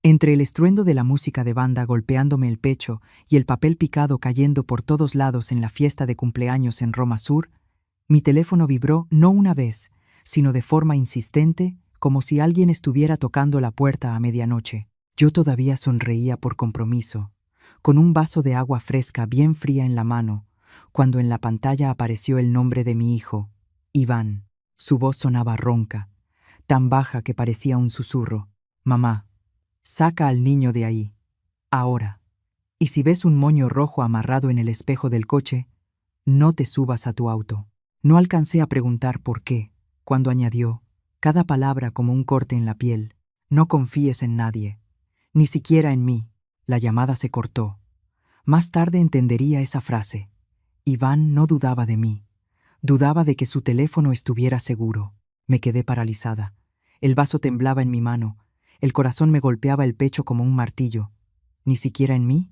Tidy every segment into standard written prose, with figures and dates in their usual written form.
Entre el estruendo de la música de banda golpeándome el pecho y el papel picado cayendo por todos lados en la fiesta de cumpleaños en Roma Sur, mi teléfono vibró no una vez, sino de forma insistente, como si alguien estuviera tocando la puerta a medianoche. Yo todavía sonreía por compromiso, con un vaso de agua fresca bien fría en la mano, cuando en la pantalla apareció el nombre de mi hijo, Iván. Su voz sonaba ronca, tan baja que parecía un susurro. Mamá, saca al niño de ahí, ahora. Y si ves un moño rojo amarrado en el espejo del coche, no te subas a tu auto. No alcancé a preguntar por qué, cuando añadió, cada palabra como un corte en la piel, no confíes en nadie, ni siquiera en mí. La llamada se cortó. Más tarde entendería esa frase. Iván no dudaba de mí. Dudaba de que su teléfono estuviera seguro. Me quedé paralizada. El vaso temblaba en mi mano. El corazón me golpeaba el pecho como un martillo. ¿Ni siquiera en mí?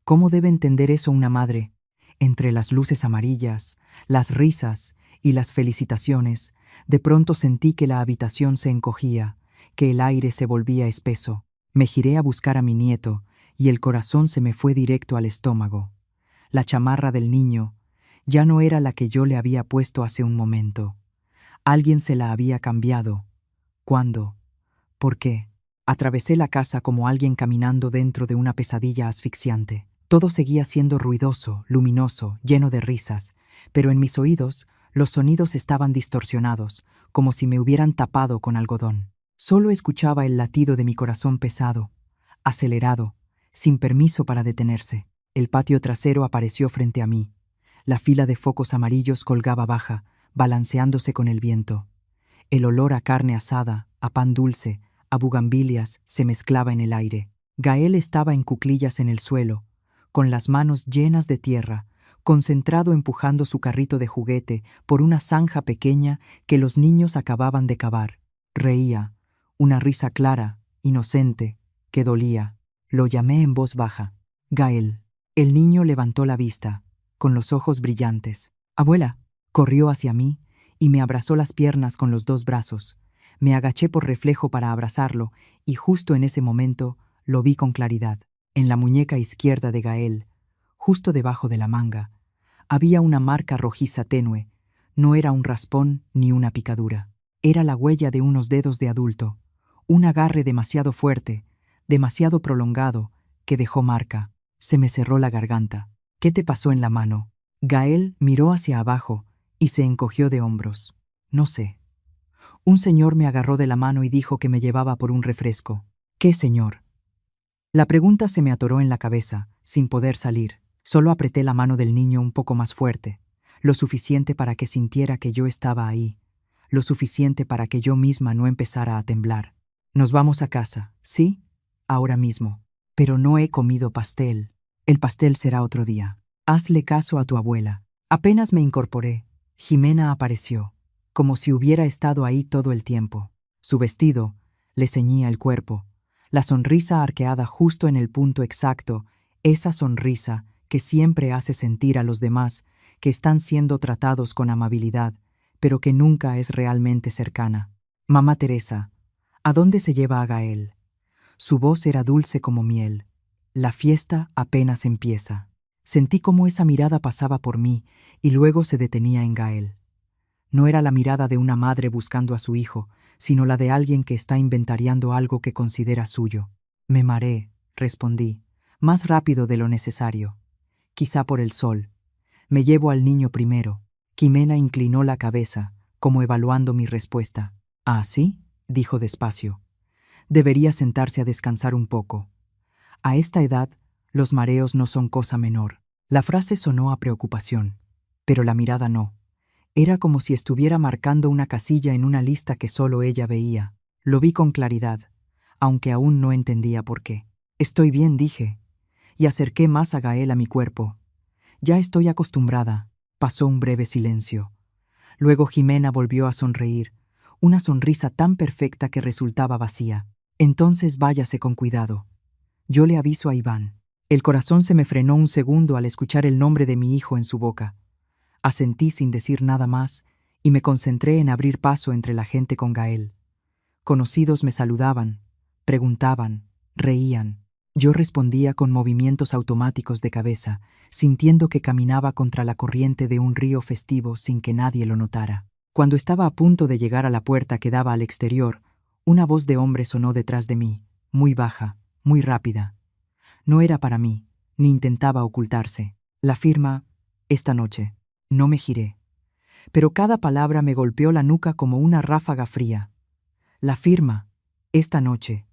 ¿Cómo debe entender eso una madre? Entre las luces amarillas, las risas y las felicitaciones, de pronto sentí que la habitación se encogía, que el aire se volvía espeso. Me giré a buscar a mi nieto y el corazón se me fue directo al estómago. La chamarra del niño ya no era la que yo le había puesto hace un momento. Alguien se la había cambiado. ¿Cuándo? ¿Por qué? Atravesé la casa como alguien caminando dentro de una pesadilla asfixiante. Todo seguía siendo ruidoso, luminoso, lleno de risas, pero en mis oídos los sonidos estaban distorsionados, como si me hubieran tapado con algodón. Solo escuchaba el latido de mi corazón pesado, acelerado, sin permiso para detenerse. El patio trasero apareció frente a mí. La fila de focos amarillos colgaba baja, balanceándose con el viento. El olor a carne asada, a pan dulce, a bugambilias se mezclaba en el aire. Gael estaba en cuclillas en el suelo, con las manos llenas de tierra, concentrado empujando su carrito de juguete por una zanja pequeña que los niños acababan de cavar. Reía, una risa clara, inocente, que dolía. Lo llamé en voz baja. Gael. El niño levantó la vista, con los ojos brillantes. Abuela. Corrió hacia mí y me abrazó las piernas con los dos brazos. Me agaché por reflejo para abrazarlo y justo en ese momento lo vi con claridad. En la muñeca izquierda de Gael, justo debajo de la manga, había una marca rojiza tenue. No era un raspón ni una picadura. Era la huella de unos dedos de adulto, un agarre demasiado fuerte, demasiado prolongado, que dejó marca. Se me cerró la garganta. ¿Qué te pasó en la mano? Gael miró hacia abajo y se encogió de hombros. No sé. Un señor me agarró de la mano y dijo que me llevaba por un refresco. ¿Qué señor? La pregunta se me atoró en la cabeza, sin poder salir. Solo apreté la mano del niño un poco más fuerte, lo suficiente para que sintiera que yo estaba ahí, lo suficiente para que yo misma no empezara a temblar. Nos vamos a casa, ¿sí? Ahora mismo. Pero no he comido pastel. El pastel será otro día. Hazle caso a tu abuela. Apenas me incorporé, Jimena apareció, como si hubiera estado ahí todo el tiempo. Su vestido le ceñía el cuerpo, la sonrisa arqueada justo en el punto exacto, esa sonrisa que siempre hace sentir a los demás que están siendo tratados con amabilidad, pero que nunca es realmente cercana. Mamá Teresa, ¿a dónde se lleva a Gael? Su voz era dulce como miel. La fiesta apenas empieza. Sentí cómo esa mirada pasaba por mí y luego se detenía en Gael. No era la mirada de una madre buscando a su hijo, sino la de alguien que está inventariando algo que considera suyo. Me mareé, respondí, más rápido de lo necesario. Quizá por el sol. Me llevo al niño primero. Jimena inclinó la cabeza, como evaluando mi respuesta. ¿Ah, sí? Dijo despacio. Debería sentarse a descansar un poco. A esta edad, los mareos no son cosa menor. La frase sonó a preocupación, pero la mirada no. Era como si estuviera marcando una casilla en una lista que solo ella veía. Lo vi con claridad, aunque aún no entendía por qué. Estoy bien, dije, y acerqué más a Gael a mi cuerpo. Ya estoy acostumbrada. Pasó un breve silencio. Luego Jimena volvió a sonreír, una sonrisa tan perfecta que resultaba vacía. Entonces váyase con cuidado. Yo le aviso a Iván. El corazón se me frenó un segundo al escuchar el nombre de mi hijo en su boca. Asentí sin decir nada más y me concentré en abrir paso entre la gente con Gael. Conocidos me saludaban, preguntaban, Reían. Yo respondía con movimientos automáticos de cabeza, sintiendo que caminaba contra la corriente de un río festivo sin que nadie lo notara. Cuando estaba a punto de llegar a la puerta que daba al exterior, una voz de hombre sonó detrás de mí, muy baja, muy rápida. No era para mí, ni intentaba ocultarse. La firma, esta noche. No me giré. Pero cada palabra me golpeó la nuca como una ráfaga fría. La firma, esta noche.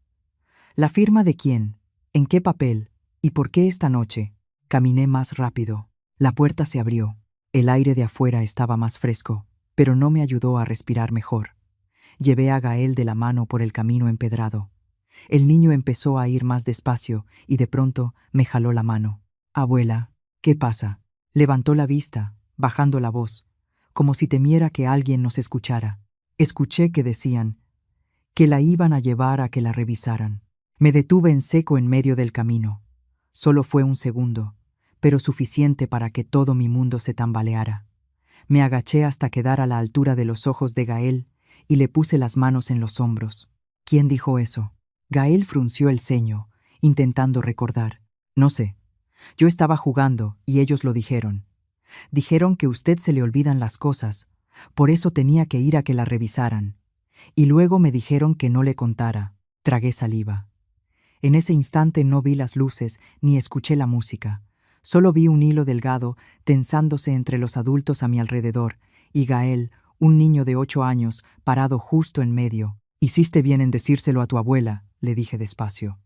¿La firma de quién? ¿En qué papel? ¿Y por qué esta noche? Caminé más rápido. La puerta se abrió. El aire de afuera estaba más fresco, pero no me ayudó a respirar mejor. Llevé a Gael de la mano por el camino empedrado. El niño empezó a ir más despacio y de pronto me jaló la mano. Abuela, ¿qué pasa? Levantó la vista, bajando la voz, como si temiera que alguien nos escuchara. Escuché que decían que la iban a llevar a que la revisaran. Me detuve en seco en medio del camino. Solo fue un segundo, pero suficiente para que todo mi mundo se tambaleara. Me agaché hasta quedar a la altura de los ojos de Gael y le puse las manos en los hombros. ¿Quién dijo eso? Gael frunció el ceño, intentando recordar. No sé. Yo estaba jugando y ellos lo dijeron. Dijeron que usted se le olvidan las cosas, por eso tenía que ir a que la revisaran. Y luego me dijeron que no le contara. Tragué saliva. En ese instante no vi las luces ni escuché la música. Solo vi un hilo delgado tensándose entre los adultos a mi alrededor y Gael, un niño de 8 años, parado justo en medio. Hiciste bien en decírselo a tu abuela, le dije despacio.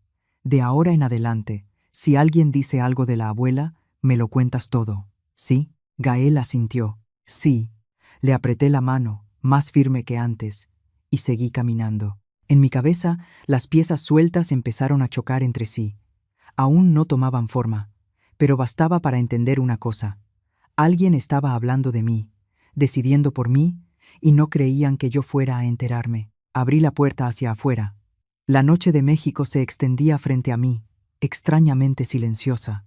De ahora en adelante, si alguien dice algo de la abuela, me lo cuentas todo. ¿Sí? Gael asintió. Sí. Le apreté la mano, más firme que antes, y seguí caminando. En mi cabeza, las piezas sueltas empezaron a chocar entre sí. Aún no tomaban forma, pero bastaba para entender una cosa. Alguien estaba hablando de mí, decidiendo por mí, y no creían que yo fuera a enterarme. Abrí la puerta hacia afuera. La noche de México se extendía frente a mí, extrañamente silenciosa,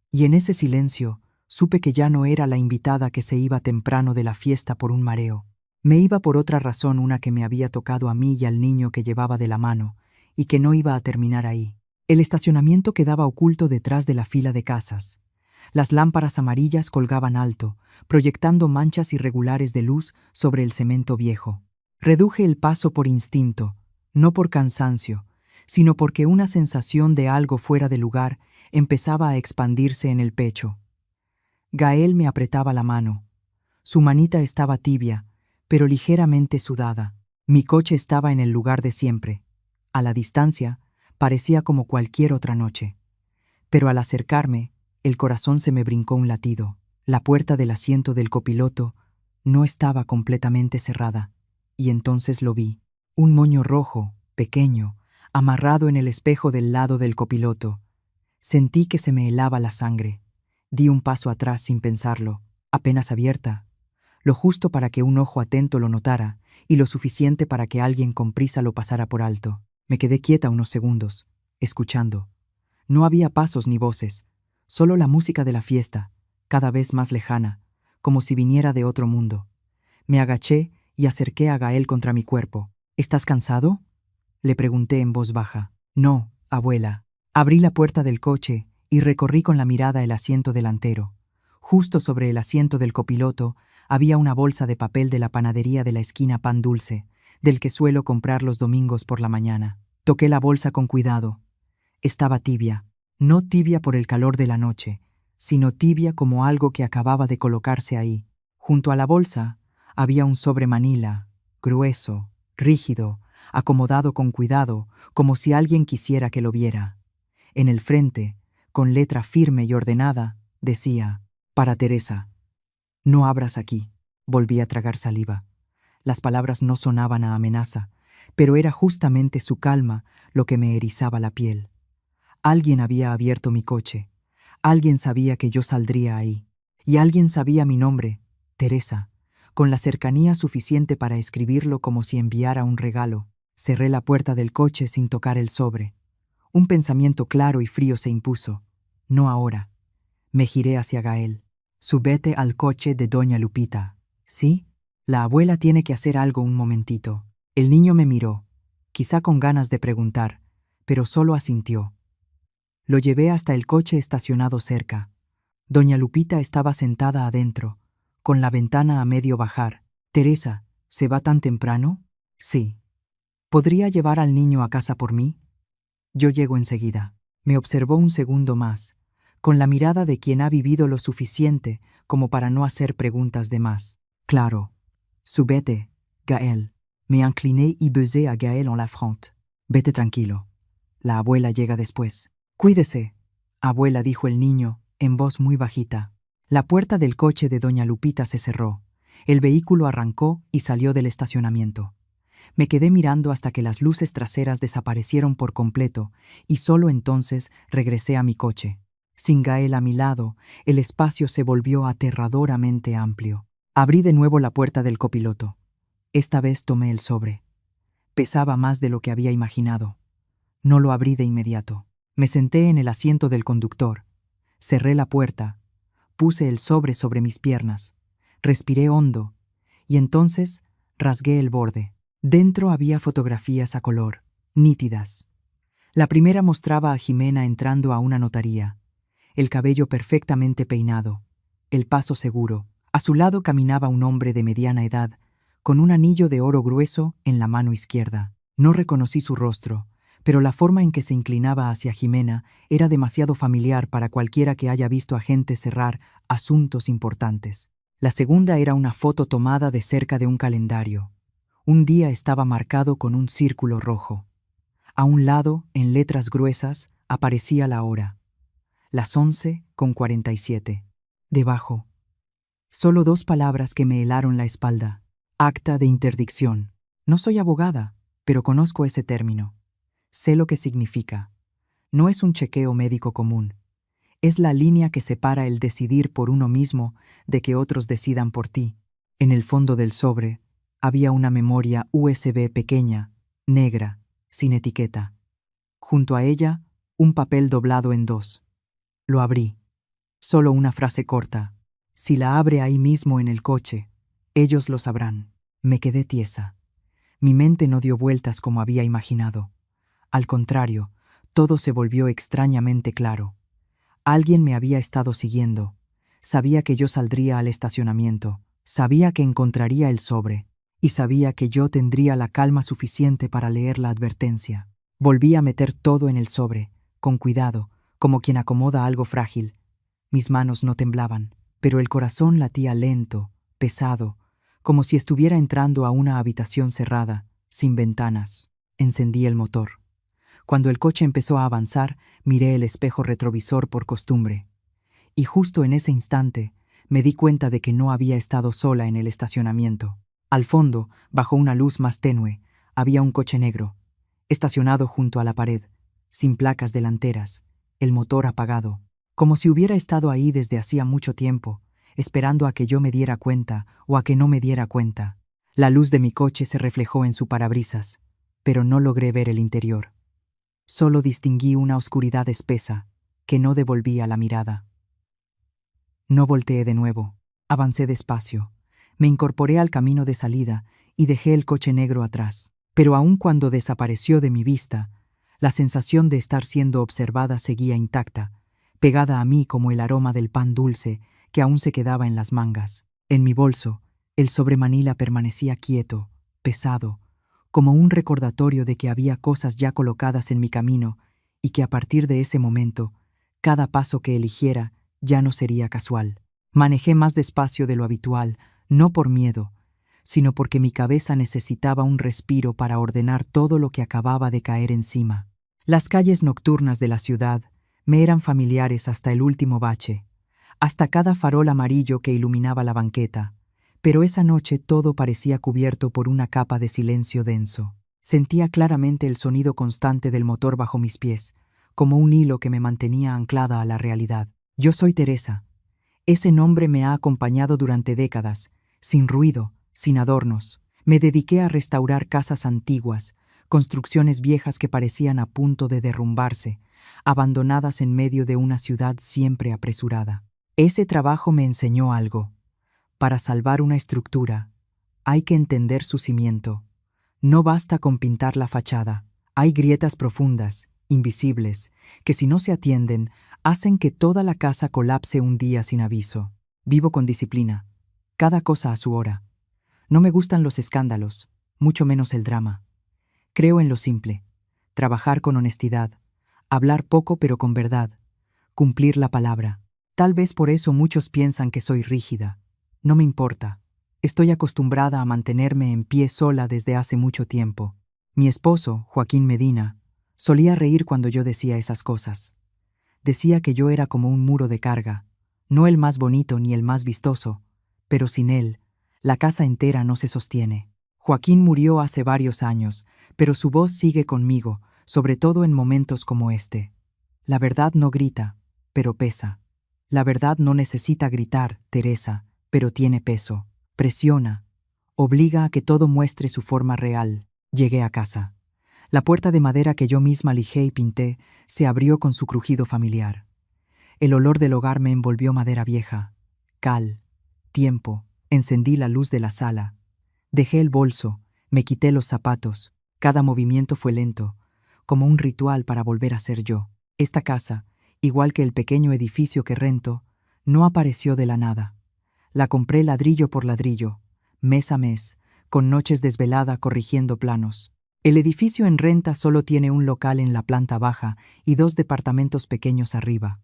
y en ese silencio supe que ya no era la invitada que se iba temprano de la fiesta por un mareo. Me iba por otra razón, una que me había tocado a mí y al niño que llevaba de la mano, y que no iba a terminar ahí. El estacionamiento quedaba oculto detrás de la fila de casas. Las lámparas amarillas colgaban alto, proyectando manchas irregulares de luz sobre el cemento viejo. Reduje el paso por instinto, no por cansancio, sino porque una sensación de algo fuera de lugar empezaba a expandirse en el pecho. Gael me apretaba la mano. Su manita estaba tibia, pero ligeramente sudada. Mi coche estaba en el lugar de siempre. A la distancia, parecía como cualquier otra noche. Pero al acercarme, el corazón se me brincó un latido. La puerta del asiento del copiloto no estaba completamente cerrada, y entonces lo vi. Un moño rojo, pequeño, amarrado en el espejo del lado del copiloto. Sentí que se me helaba la sangre. Di un paso atrás sin pensarlo, apenas abierta, lo justo para que un ojo atento lo notara y lo suficiente para que alguien con prisa lo pasara por alto. Me quedé quieta unos segundos, escuchando. No había pasos ni voces, solo la música de la fiesta, cada vez más lejana, como si viniera de otro mundo. Me agaché y acerqué a Gael contra mi cuerpo. ¿Estás cansado?, le pregunté en voz baja. No, abuela. Abrí la puerta del coche y recorrí con la mirada el asiento delantero. Justo sobre el asiento del copiloto había una bolsa de papel de la panadería de la esquina Pan Dulce, del que suelo comprar los domingos por la mañana. Toqué la bolsa con cuidado. Estaba tibia, no tibia por el calor de la noche, sino tibia como algo que acababa de colocarse ahí. Junto a la bolsa había un sobre manila, grueso, rígido, acomodado con cuidado, como si alguien quisiera que lo viera. En el frente, con letra firme y ordenada, decía: «Para Teresa. No abras aquí». Volví a tragar saliva. Las palabras no sonaban a amenaza, pero era justamente su calma lo que me erizaba la piel. Alguien había abierto mi coche. Alguien sabía que yo saldría ahí. Y alguien sabía mi nombre, Teresa, con la cercanía suficiente para escribirlo como si enviara un regalo. Cerré la puerta del coche sin tocar el sobre. Un pensamiento claro y frío se impuso. No ahora. Me giré hacia Gael. «Súbete al coche de doña Lupita». «¿Sí? La abuela tiene que hacer algo un momentito». El niño me miró, quizá con ganas de preguntar, pero solo asintió. Lo llevé hasta el coche estacionado cerca. Doña Lupita estaba sentada adentro, con la ventana a medio bajar. «Teresa, ¿se va tan temprano?» «Sí». «¿Podría llevar al niño a casa por mí?» «Yo llego enseguida». Me observó un segundo más, con la mirada de quien ha vivido lo suficiente como para no hacer preguntas de más. «Claro. Subete, Gaël». Me incliné y besé a Gaël en la frente. «Vete tranquilo. La abuela llega después». «Cuídese, abuela», dijo el niño, en voz muy bajita. La puerta del coche de doña Lupita se cerró. El vehículo arrancó y salió del estacionamiento. Me quedé mirando hasta que las luces traseras desaparecieron por completo y solo entonces regresé a mi coche. Sin Gaël a mi lado, el espacio se volvió aterradoramente amplio. Abrí de nuevo la puerta del copiloto. Esta vez tomé el sobre. Pesaba más de lo que había imaginado. No lo abrí de inmediato. Me senté en el asiento del conductor. Cerré la puerta. Puse el sobre mis piernas. Respiré hondo. Y entonces rasgué el borde. Dentro había fotografías a color, nítidas. La primera mostraba a Jimena entrando a una notaría. El cabello perfectamente peinado. El paso seguro. A su lado caminaba un hombre de mediana edad, con un anillo de oro grueso en la mano izquierda. No reconocí su rostro, pero la forma en que se inclinaba hacia Jimena era demasiado familiar para cualquiera que haya visto a gente cerrar asuntos importantes. La segunda era una foto tomada de cerca de un calendario. Un día estaba marcado con un círculo rojo. A un lado, en letras gruesas, aparecía la hora. Las 11:47. Debajo, solo 2 palabras que me helaron la espalda. Acta de interdicción. No soy abogada, pero conozco ese término. Sé lo que significa. No es un chequeo médico común. Es la línea que separa el decidir por uno mismo de que otros decidan por ti. En el fondo del sobre había una memoria USB pequeña, negra, sin etiqueta. Junto a ella, un papel doblado en 2. Lo abrí. Solo una frase corta. Si la abre ahí mismo en el coche, ellos lo sabrán. Me quedé tiesa. Mi mente no dio vueltas como había imaginado. Al contrario, todo se volvió extrañamente claro. Alguien me había estado siguiendo. Sabía que yo saldría al estacionamiento. Sabía que encontraría el sobre. Y sabía que yo tendría la calma suficiente para leer la advertencia. Volví a meter todo en el sobre, con cuidado, como quien acomoda algo frágil. Mis manos no temblaban, pero el corazón latía lento, pesado, como si estuviera entrando a una habitación cerrada, sin ventanas. Encendí el motor. Cuando el coche empezó a avanzar, miré el espejo retrovisor por costumbre. Y justo en ese instante, me di cuenta de que no había estado sola en el estacionamiento. Al fondo, bajo una luz más tenue, había un coche negro, estacionado junto a la pared, sin placas delanteras, el motor apagado, como si hubiera estado ahí desde hacía mucho tiempo, esperando a que yo me diera cuenta o a que no me diera cuenta. La luz de mi coche se reflejó en su parabrisas, pero no logré ver el interior. Solo distinguí una oscuridad espesa que no devolvía la mirada. No volteé de nuevo. Avancé despacio. Me incorporé al camino de salida y dejé el coche negro atrás. Pero aun cuando desapareció de mi vista, la sensación de estar siendo observada seguía intacta, pegada a mí como el aroma del pan dulce que aún se quedaba en las mangas. En mi bolso, el sobre Manila permanecía quieto, pesado, como un recordatorio de que había cosas ya colocadas en mi camino y que a partir de ese momento, cada paso que eligiera ya no sería casual. Manejé más despacio de lo habitual, no por miedo, sino porque mi cabeza necesitaba un respiro para ordenar todo lo que acababa de caer encima. Las calles nocturnas de la ciudad me eran familiares hasta el último bache, hasta cada farol amarillo que iluminaba la banqueta, pero esa noche todo parecía cubierto por una capa de silencio denso. Sentía claramente el sonido constante del motor bajo mis pies, como un hilo que me mantenía anclada a la realidad. Yo soy Teresa. Ese nombre me ha acompañado durante décadas, sin ruido, sin adornos. Me dediqué a restaurar casas antiguas, construcciones viejas que parecían a punto de derrumbarse, abandonadas en medio de una ciudad siempre apresurada. Ese trabajo me enseñó algo. Para salvar una estructura, hay que entender su cimiento. No basta con pintar la fachada. Hay grietas profundas, invisibles, que si no se atienden, hacen que toda la casa colapse un día sin aviso. Vivo con disciplina, cada cosa a su hora. No me gustan los escándalos, mucho menos el drama. Creo en lo simple, trabajar con honestidad, hablar poco pero con verdad, cumplir la palabra. Tal vez por eso muchos piensan que soy rígida. No me importa. Estoy acostumbrada a mantenerme en pie sola desde hace mucho tiempo. Mi esposo, Joaquín Medina, solía reír cuando yo decía esas cosas. Decía que yo era como un muro de carga, no el más bonito ni el más vistoso, pero sin él, la casa entera no se sostiene. Joaquín murió hace varios años, pero su voz sigue conmigo, sobre todo en momentos como este. La verdad no grita, pero pesa. La verdad no necesita gritar, Teresa, pero tiene peso. Presiona, obliga a que todo muestre su forma real. Llegué a casa. La puerta de madera que yo misma lijé y pinté se abrió con su crujido familiar. El olor del hogar me envolvió madera vieja, cal, tiempo. Encendí la luz de la sala. Dejé el bolso, me quité los zapatos. Cada movimiento fue lento, como un ritual para volver a ser yo. Esta casa, igual que el pequeño edificio que rento, no apareció de la nada. La compré ladrillo por ladrillo, mes a mes, con noches desvelada corrigiendo planos. El edificio en renta solo tiene un local en la planta baja y 2 departamentos pequeños arriba.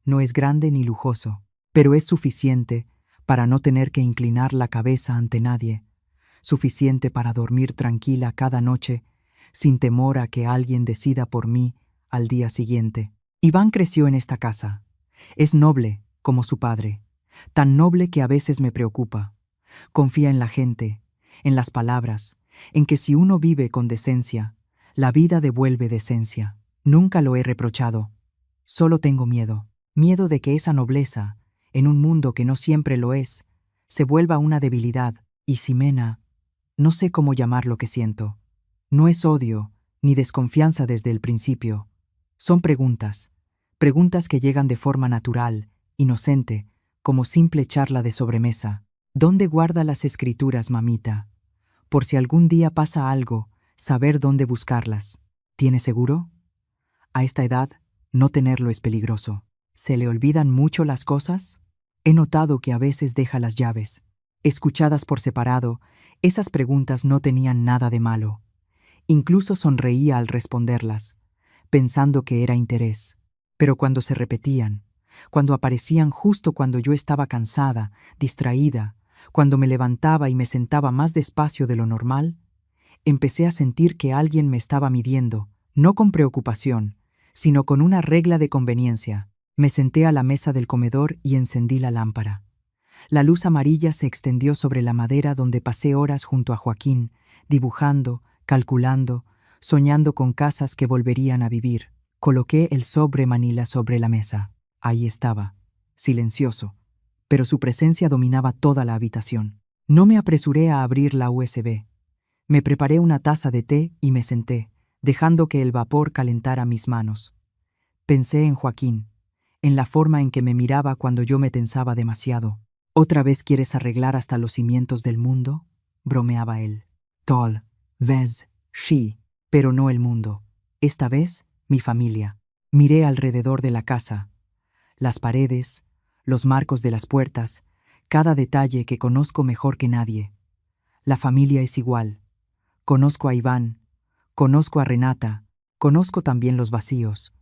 No es grande ni lujoso, pero es suficiente para no tener que inclinar la cabeza ante nadie, suficiente para dormir tranquila cada noche, sin temor a que alguien decida por mí al día siguiente. Iván creció en esta casa. Es noble, como su padre, tan noble que a veces me preocupa. Confía en la gente, en las palabras, en que si uno vive con decencia, la vida devuelve decencia. Nunca lo he reprochado. Solo tengo miedo. Miedo de que esa nobleza, en un mundo que no siempre lo es, se vuelva una debilidad. Y Ximena, no sé cómo llamar lo que siento. No es odio, ni desconfianza desde el principio. Son preguntas. Preguntas que llegan de forma natural, inocente, como simple charla de sobremesa. ¿Dónde guarda las escrituras, mamita? Por si algún día pasa algo, saber dónde buscarlas. ¿Tiene seguro? A esta edad, no tenerlo es peligroso. ¿Se le olvidan mucho las cosas? He notado que a veces deja las llaves. Escuchadas por separado, esas preguntas no tenían nada de malo. Incluso sonreía al responderlas, pensando que era interés. Pero cuando se repetían, cuando aparecían justo cuando yo estaba cansada, distraída, cuando me levantaba y me sentaba más despacio de lo normal, empecé a sentir que alguien me estaba midiendo, no con preocupación, sino con una regla de conveniencia. Me senté a la mesa del comedor y encendí la lámpara. La luz amarilla se extendió sobre la madera donde pasé horas junto a Joaquín, dibujando, calculando, soñando con casas que volverían a vivir. Coloqué el sobre Manila sobre la mesa. Ahí estaba, silencioso, pero su presencia dominaba toda la habitación. No me apresuré a abrir la USB. Me preparé una taza de té y me senté, dejando que el vapor calentara mis manos. Pensé en Joaquín, en la forma en que me miraba cuando yo me tensaba demasiado. ¿Otra vez quieres arreglar hasta los cimientos del mundo?, bromeaba él. Tal vez sí, pero no el mundo. Esta vez, mi familia. Miré alrededor de la casa. Las paredes, los marcos de las puertas, cada detalle que conozco mejor que nadie. La familia es igual. Conozco a Iván, conozco a Renata, conozco también los vacíos,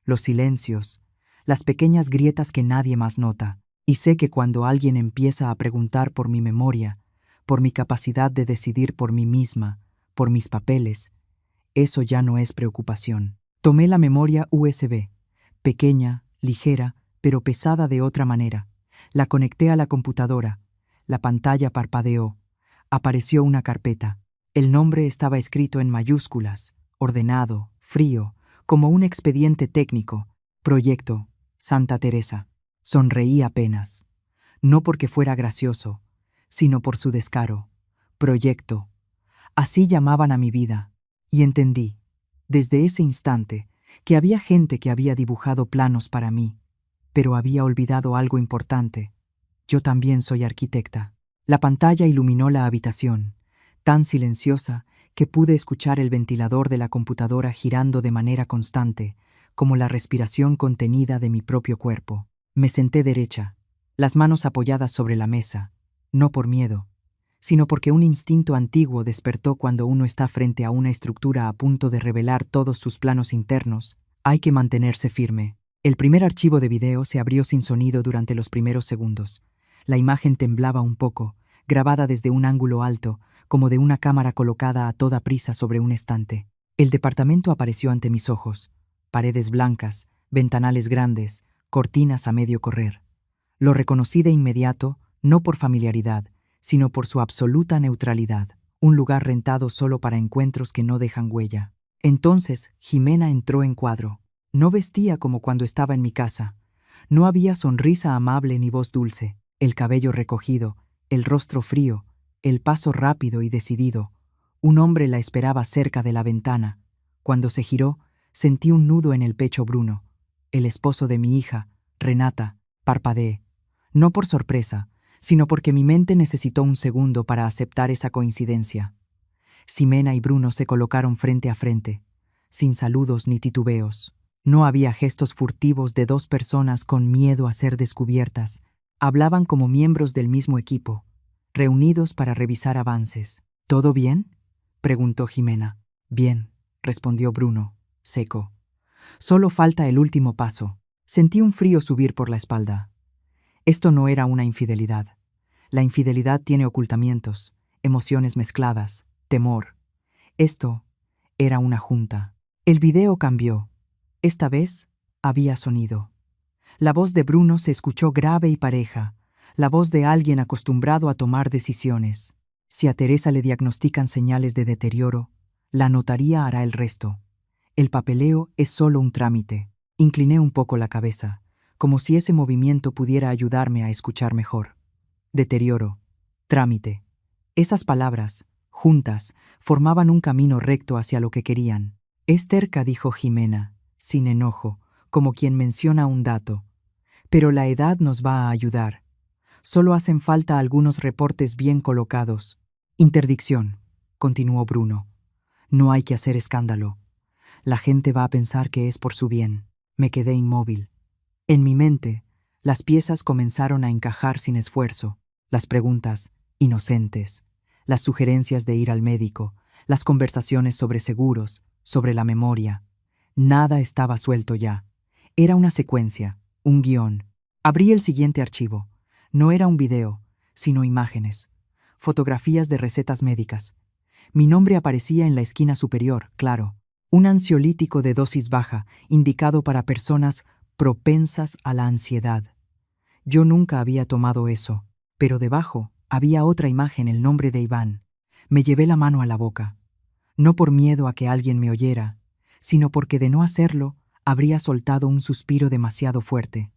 los silencios, las pequeñas grietas que nadie más nota. Y sé que cuando alguien empieza a preguntar por mi memoria, por mi capacidad de decidir por mí misma, por mis papeles, eso ya no es preocupación. Tomé la memoria USB, pequeña, ligera, pero pesada de otra manera. La conecté a la computadora. La pantalla parpadeó. Apareció una carpeta. El nombre estaba escrito en mayúsculas, ordenado, frío, como un expediente técnico. Proyecto Santa Teresa. Sonreí apenas, no porque fuera gracioso, sino por su descaro. Proyecto. Así llamaban a mi vida. Y entendí, desde ese instante, que había gente que había dibujado planos para mí, pero había olvidado algo importante. Yo también soy arquitecta. La pantalla iluminó la habitación, tan silenciosa que pude escuchar el ventilador de la computadora girando de manera constante, como la respiración contenida de mi propio cuerpo. Me senté derecha, las manos apoyadas sobre la mesa, no por miedo, sino porque un instinto antiguo despertó cuando uno está frente a una estructura a punto de revelar todos sus planos internos. Hay que mantenerse firme. El primer archivo de video se abrió sin sonido durante los primeros segundos. La imagen temblaba un poco, grabada desde un ángulo alto, como de una cámara colocada a toda prisa sobre un estante. El departamento apareció ante mis ojos. Paredes blancas, ventanales grandes, cortinas a medio correr. Lo reconocí de inmediato, no por familiaridad, sino por su absoluta neutralidad, un lugar rentado solo para encuentros que no dejan huella. Entonces, Jimena entró en cuadro. No vestía como cuando estaba en mi casa. No había sonrisa amable ni voz dulce, el cabello recogido, el rostro frío, el paso rápido y decidido. Un hombre la esperaba cerca de la ventana. Cuando se giró, sentí un nudo en el pecho. Bruno, el esposo de mi hija, Renata, parpadeé. No por sorpresa, sino porque mi mente necesitó un segundo para aceptar esa coincidencia. Ximena y Bruno se colocaron frente a frente, sin saludos ni titubeos. No había gestos furtivos de dos personas con miedo a ser descubiertas. Hablaban como miembros del mismo equipo, reunidos para revisar avances. ¿Todo bien?, preguntó Ximena. Bien, respondió Bruno, seco. Solo falta el último paso. Sentí un frío subir por la espalda. Esto no era una infidelidad. La infidelidad tiene ocultamientos, emociones mezcladas, temor. Esto era una junta. El video cambió. Esta vez había sonido. La voz de Bruno se escuchó grave y pareja, la voz de alguien acostumbrado a tomar decisiones. Si a Teresa le diagnostican señales de deterioro, la notaría hará el resto. El papeleo es solo un trámite. Incliné un poco la cabeza, como si ese movimiento pudiera ayudarme a escuchar mejor. Deterioro, trámite. Esas palabras, juntas, formaban un camino recto hacia lo que querían. Es terca, dijo Ximena, sin enojo, como quien menciona un dato. Pero la edad nos va a ayudar. Solo hacen falta algunos reportes bien colocados. Interdicción, continuó Bruno. No hay que hacer escándalo. La gente va a pensar que es por su bien. Me quedé inmóvil. En mi mente, las piezas comenzaron a encajar sin esfuerzo. Las preguntas, inocentes. Las sugerencias de ir al médico. Las conversaciones sobre seguros, sobre la memoria. Nada estaba suelto ya. Era una secuencia, un guión. Abrí el siguiente archivo. No era un video, sino imágenes. Fotografías de recetas médicas. Mi nombre aparecía en la esquina superior, claro. Un ansiolítico de dosis baja, indicado para personas propensas a la ansiedad. Yo nunca había tomado eso, pero debajo había otra imagen, el nombre de Iván. Me llevé la mano a la boca. No por miedo a que alguien me oyera, sino porque de no hacerlo, habría soltado un suspiro demasiado fuerte.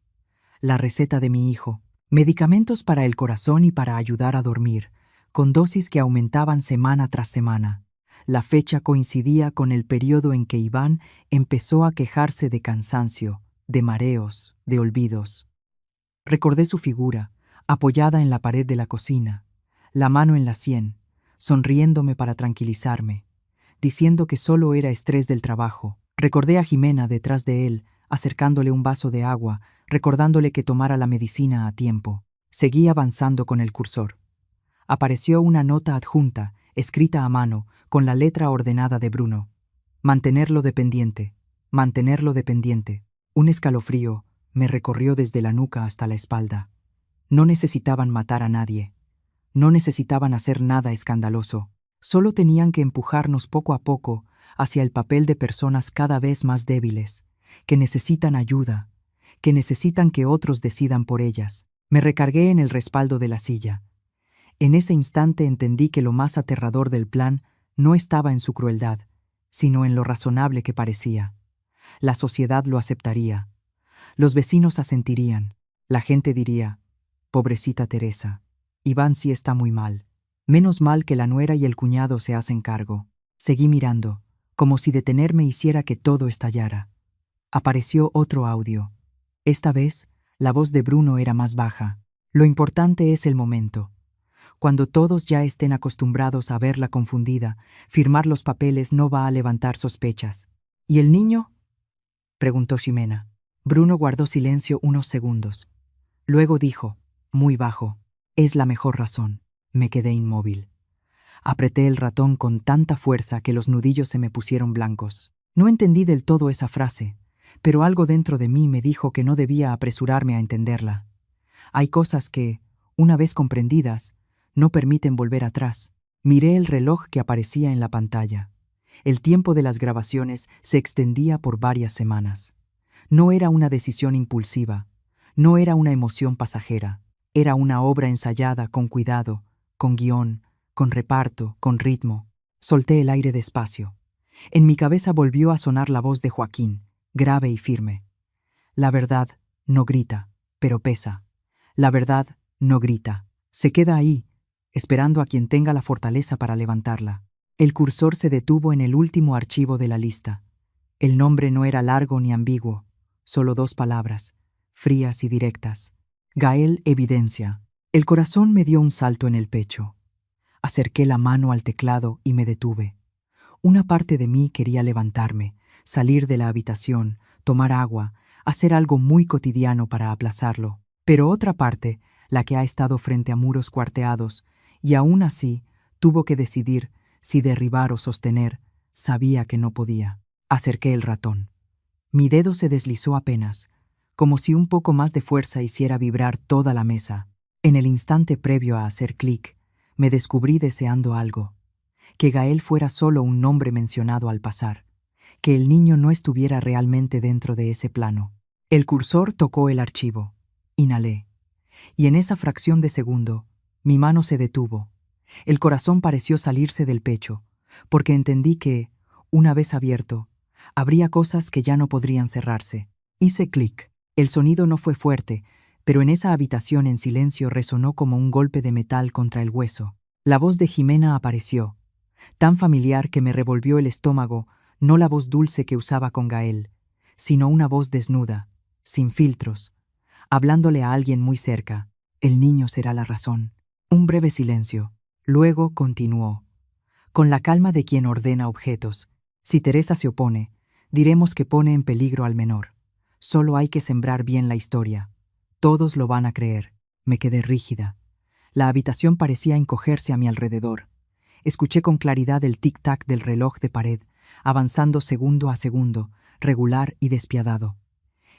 La receta de mi hijo. Medicamentos para el corazón y para ayudar a dormir, con dosis que aumentaban semana tras semana. La fecha coincidía con el periodo en que Iván empezó a quejarse de cansancio, de mareos, de olvidos. Recordé su figura, apoyada en la pared de la cocina, la mano en la sien, sonriéndome para tranquilizarme, diciendo que solo era estrés del trabajo. Recordé a Ximena detrás de él, acercándole un vaso de agua, recordándole que tomara la medicina a tiempo. Seguí avanzando con el cursor. Apareció una nota adjunta, escrita a mano, con la letra ordenada de Bruno. Mantenerlo dependiente, mantenerlo dependiente. Un escalofrío me recorrió desde la nuca hasta la espalda. No necesitaban matar a nadie. No necesitaban hacer nada escandaloso. Solo tenían que empujarnos poco a poco hacia el papel de personas cada vez más débiles, que necesitan ayuda, que necesitan que otros decidan por ellas. Me recargué en el respaldo de la silla. En ese instante entendí que lo más aterrador del plan no estaba en su crueldad, sino en lo razonable que parecía. La sociedad lo aceptaría. Los vecinos asentirían. La gente diría, pobrecita Teresa, Iván sí está muy mal. Menos mal que la nuera y el cuñado se hacen cargo. Seguí mirando, como si detenerme hiciera que todo estallara. Apareció otro audio. Esta vez, la voz de Bruno era más baja. Lo importante es el momento. Cuando todos ya estén acostumbrados a verla confundida, firmar los papeles no va a levantar sospechas. ¿Y el niño?, preguntó Ximena. Bruno guardó silencio unos segundos. Luego dijo, muy bajo, es la mejor razón. Me quedé inmóvil. Apreté el ratón con tanta fuerza que los nudillos se me pusieron blancos. No entendí del todo esa frase, pero algo dentro de mí me dijo que no debía apresurarme a entenderla. Hay cosas que, una vez comprendidas, no permiten volver atrás. Miré el reloj que aparecía en la pantalla. El tiempo de las grabaciones se extendía por varias semanas. No era una decisión impulsiva, no era una emoción pasajera, era una obra ensayada con cuidado, con guión, con reparto, con ritmo. Solté el aire despacio. En mi cabeza volvió a sonar la voz de Joaquín, grave y firme. La verdad no grita, pero pesa. La verdad no grita. Se queda ahí, esperando a quien tenga la fortaleza para levantarla. El cursor se detuvo en el último archivo de la lista. El nombre no era largo ni ambiguo, solo 2 palabras, frías y directas. Gael Evidencia. El corazón me dio un salto en el pecho. Acerqué la mano al teclado y me detuve. Una parte de mí quería levantarme, salir de la habitación, tomar agua, hacer algo muy cotidiano para aplazarlo. Pero otra parte, la que ha estado frente a muros cuarteados, y aún así tuvo que decidir si derribar o sostener, sabía que no podía. Acerqué el ratón. Mi dedo se deslizó apenas, como si un poco más de fuerza hiciera vibrar toda la mesa. En el instante previo a hacer clic, me descubrí deseando algo. Que Gael fuera solo un nombre mencionado al pasar. Que el niño no estuviera realmente dentro de ese plano. El cursor tocó el archivo. Inhalé. Y en esa fracción de segundo, mi mano se detuvo. El corazón pareció salirse del pecho, porque entendí que, una vez abierto, habría cosas que ya no podrían cerrarse. Hice clic. El sonido no fue fuerte, pero en esa habitación en silencio resonó como un golpe de metal contra el hueso. La voz de Ximena apareció, tan familiar que me revolvió el estómago, no la voz dulce que usaba con Gael, sino una voz desnuda, sin filtros, hablándole a alguien muy cerca. El niño será la razón. Un breve silencio. Luego continuó, con la calma de quien ordena objetos. Si Teresa se opone, diremos que pone en peligro al menor. Solo hay que sembrar bien la historia. Todos lo van a creer. Me quedé rígida. La habitación parecía encogerse a mi alrededor. Escuché con claridad el tic-tac del reloj de pared, avanzando segundo a segundo, regular y despiadado.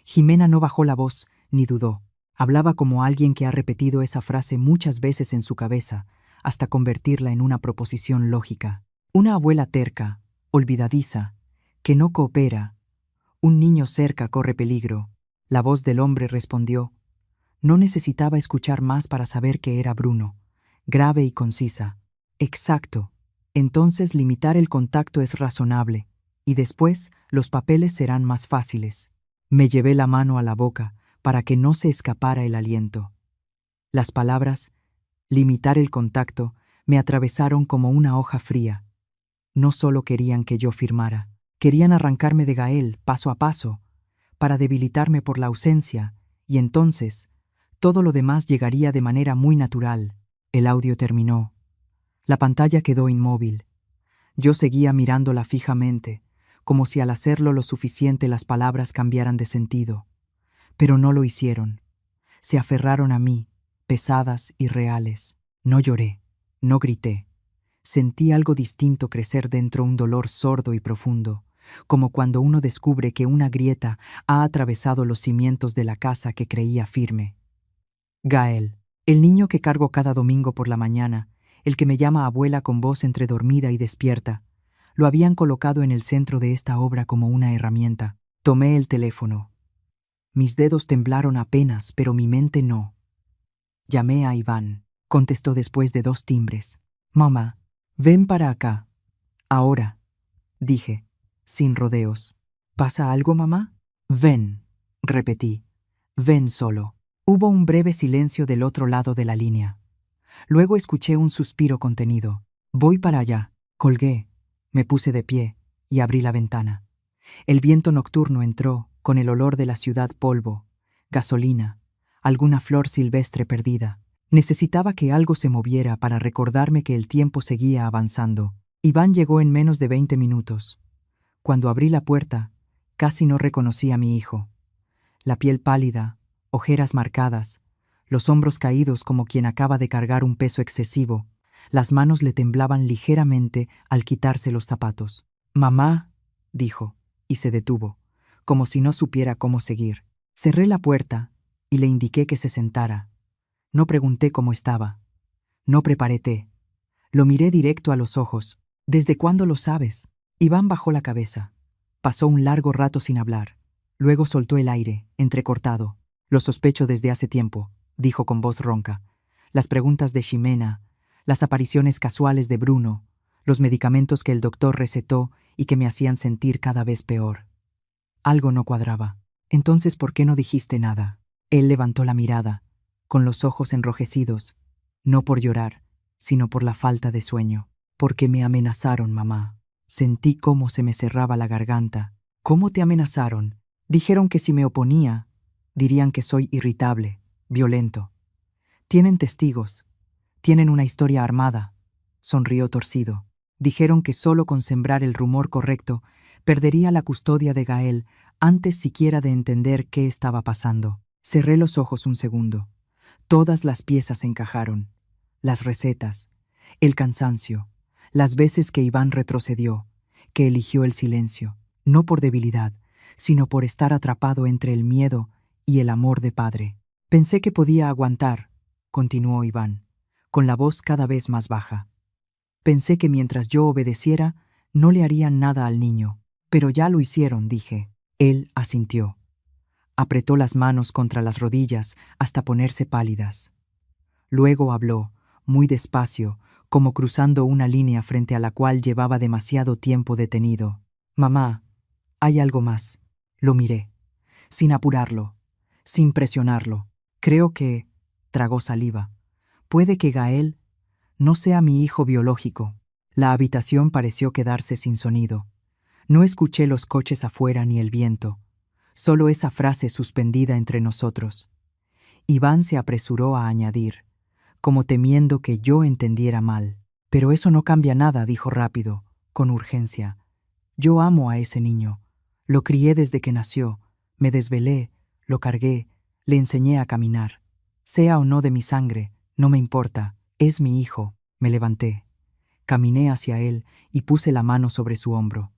Ximena no bajó la voz, ni dudó. Hablaba como alguien que ha repetido esa frase muchas veces en su cabeza, hasta convertirla en una proposición lógica. Una abuela terca, olvidadiza, que no coopera. Un niño cerca corre peligro. La voz del hombre respondió. No necesitaba escuchar más para saber que era Bruno, grave y concisa. Exacto. Entonces limitar el contacto es razonable, y después los papeles serán más fáciles. Me llevé la mano a la boca para que no se escapara el aliento. Las palabras, limitar el contacto, me atravesaron como una hoja fría. No solo querían que yo firmara, querían arrancarme de Gael paso a paso, para debilitarme por la ausencia, y entonces todo lo demás llegaría de manera muy natural. El audio terminó. La pantalla quedó inmóvil. Yo seguía mirándola fijamente, como si al hacerlo lo suficiente las palabras cambiaran de sentido. Pero no lo hicieron. Se aferraron a mí, pesadas y reales. No lloré, no grité. Sentí algo distinto crecer dentro, un dolor sordo y profundo, como cuando uno descubre que una grieta ha atravesado los cimientos de la casa que creía firme. Gael, el niño que cargo cada domingo por la mañana, el que me llama abuela con voz entre dormida y despierta, lo habían colocado en el centro de esta obra como una herramienta. Tomé el teléfono. Mis dedos temblaron apenas, pero mi mente no. Llamé a Iván. Contestó después de 2 timbres. Mamá, ven para acá. Ahora, dije, sin rodeos. ¿Pasa algo, mamá? Ven, repetí. Ven solo. Hubo un breve silencio del otro lado de la línea. Luego escuché un suspiro contenido. Voy para allá. Colgué. Me puse de pie y abrí la ventana. El viento nocturno entró con el olor de la ciudad: polvo, gasolina, alguna flor silvestre perdida. Necesitaba que algo se moviera para recordarme que el tiempo seguía avanzando. Iván llegó en menos de 20 minutos. Cuando abrí la puerta, casi no reconocí a mi hijo. La piel pálida, ojeras marcadas, los hombros caídos como quien acaba de cargar un peso excesivo. Las manos le temblaban ligeramente al quitarse los zapatos. «Mamá», dijo, y se detuvo, como si no supiera cómo seguir. Cerré la puerta y le indiqué que se sentara. No pregunté cómo estaba. No preparé té. Lo miré directo a los ojos. «¿Desde cuándo lo sabes?» Iván bajó la cabeza. Pasó un largo rato sin hablar. Luego soltó el aire, entrecortado. «Lo sospecho desde hace tiempo», dijo con voz ronca. «Las preguntas de Ximena, las apariciones casuales de Bruno, los medicamentos que el doctor recetó y que me hacían sentir cada vez peor». Algo no cuadraba. «Entonces, ¿por qué no dijiste nada?» Él levantó la mirada, con los ojos enrojecidos, no por llorar, sino por la falta de sueño. «Porque me amenazaron, mamá». Sentí cómo se me cerraba la garganta. «¿Cómo te amenazaron?» «Dijeron que si me oponía, dirían que soy irritable, violento. Tienen testigos. Tienen una historia armada». Sonrió torcido. «Dijeron que solo con sembrar el rumor correcto perdería la custodia de Gael antes siquiera de entender qué estaba pasando». Cerré los ojos un segundo. Todas las piezas encajaron. Las recetas, el cansancio, las veces que Iván retrocedió, que eligió el silencio, no por debilidad, sino por estar atrapado entre el miedo y el amor de padre. «Pensé que podía aguantar», continuó Iván, con la voz cada vez más baja. «Pensé que mientras yo obedeciera, no le harían nada al niño. Pero ya lo hicieron», dije. Él asintió. Apretó las manos contra las rodillas hasta ponerse pálidas. Luego habló, muy despacio, como cruzando una línea frente a la cual llevaba demasiado tiempo detenido. «Mamá, hay algo más». Lo miré, sin apurarlo, sin presionarlo. «Creo que…» tragó saliva. «Puede que Gael no sea mi hijo biológico». La habitación pareció quedarse sin sonido. No escuché los coches afuera ni el viento, solo esa frase suspendida entre nosotros. Iván se apresuró a añadir, como temiendo que yo entendiera mal. «Pero eso no cambia nada», dijo rápido, con urgencia. «Yo amo a ese niño. Lo crié desde que nació. Me desvelé, lo cargué, le enseñé a caminar. Sea o no de mi sangre, no me importa. Es mi hijo». Me levanté. Caminé hacia él y puse la mano sobre su hombro.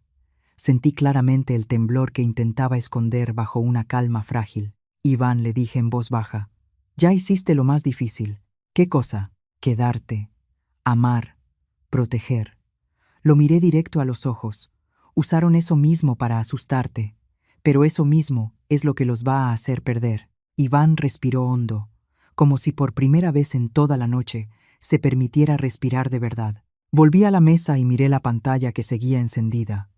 Sentí claramente el temblor que intentaba esconder bajo una calma frágil. «Iván», le dije en voz baja, «ya hiciste lo más difícil». «¿Qué cosa?» «Quedarte, amar, proteger». Lo miré directo a los ojos. «Usaron eso mismo para asustarte, pero eso mismo es lo que los va a hacer perder». Iván respiró hondo, como si por primera vez en toda la noche se permitiera respirar de verdad. Volví a la mesa y miré la pantalla que seguía encendida.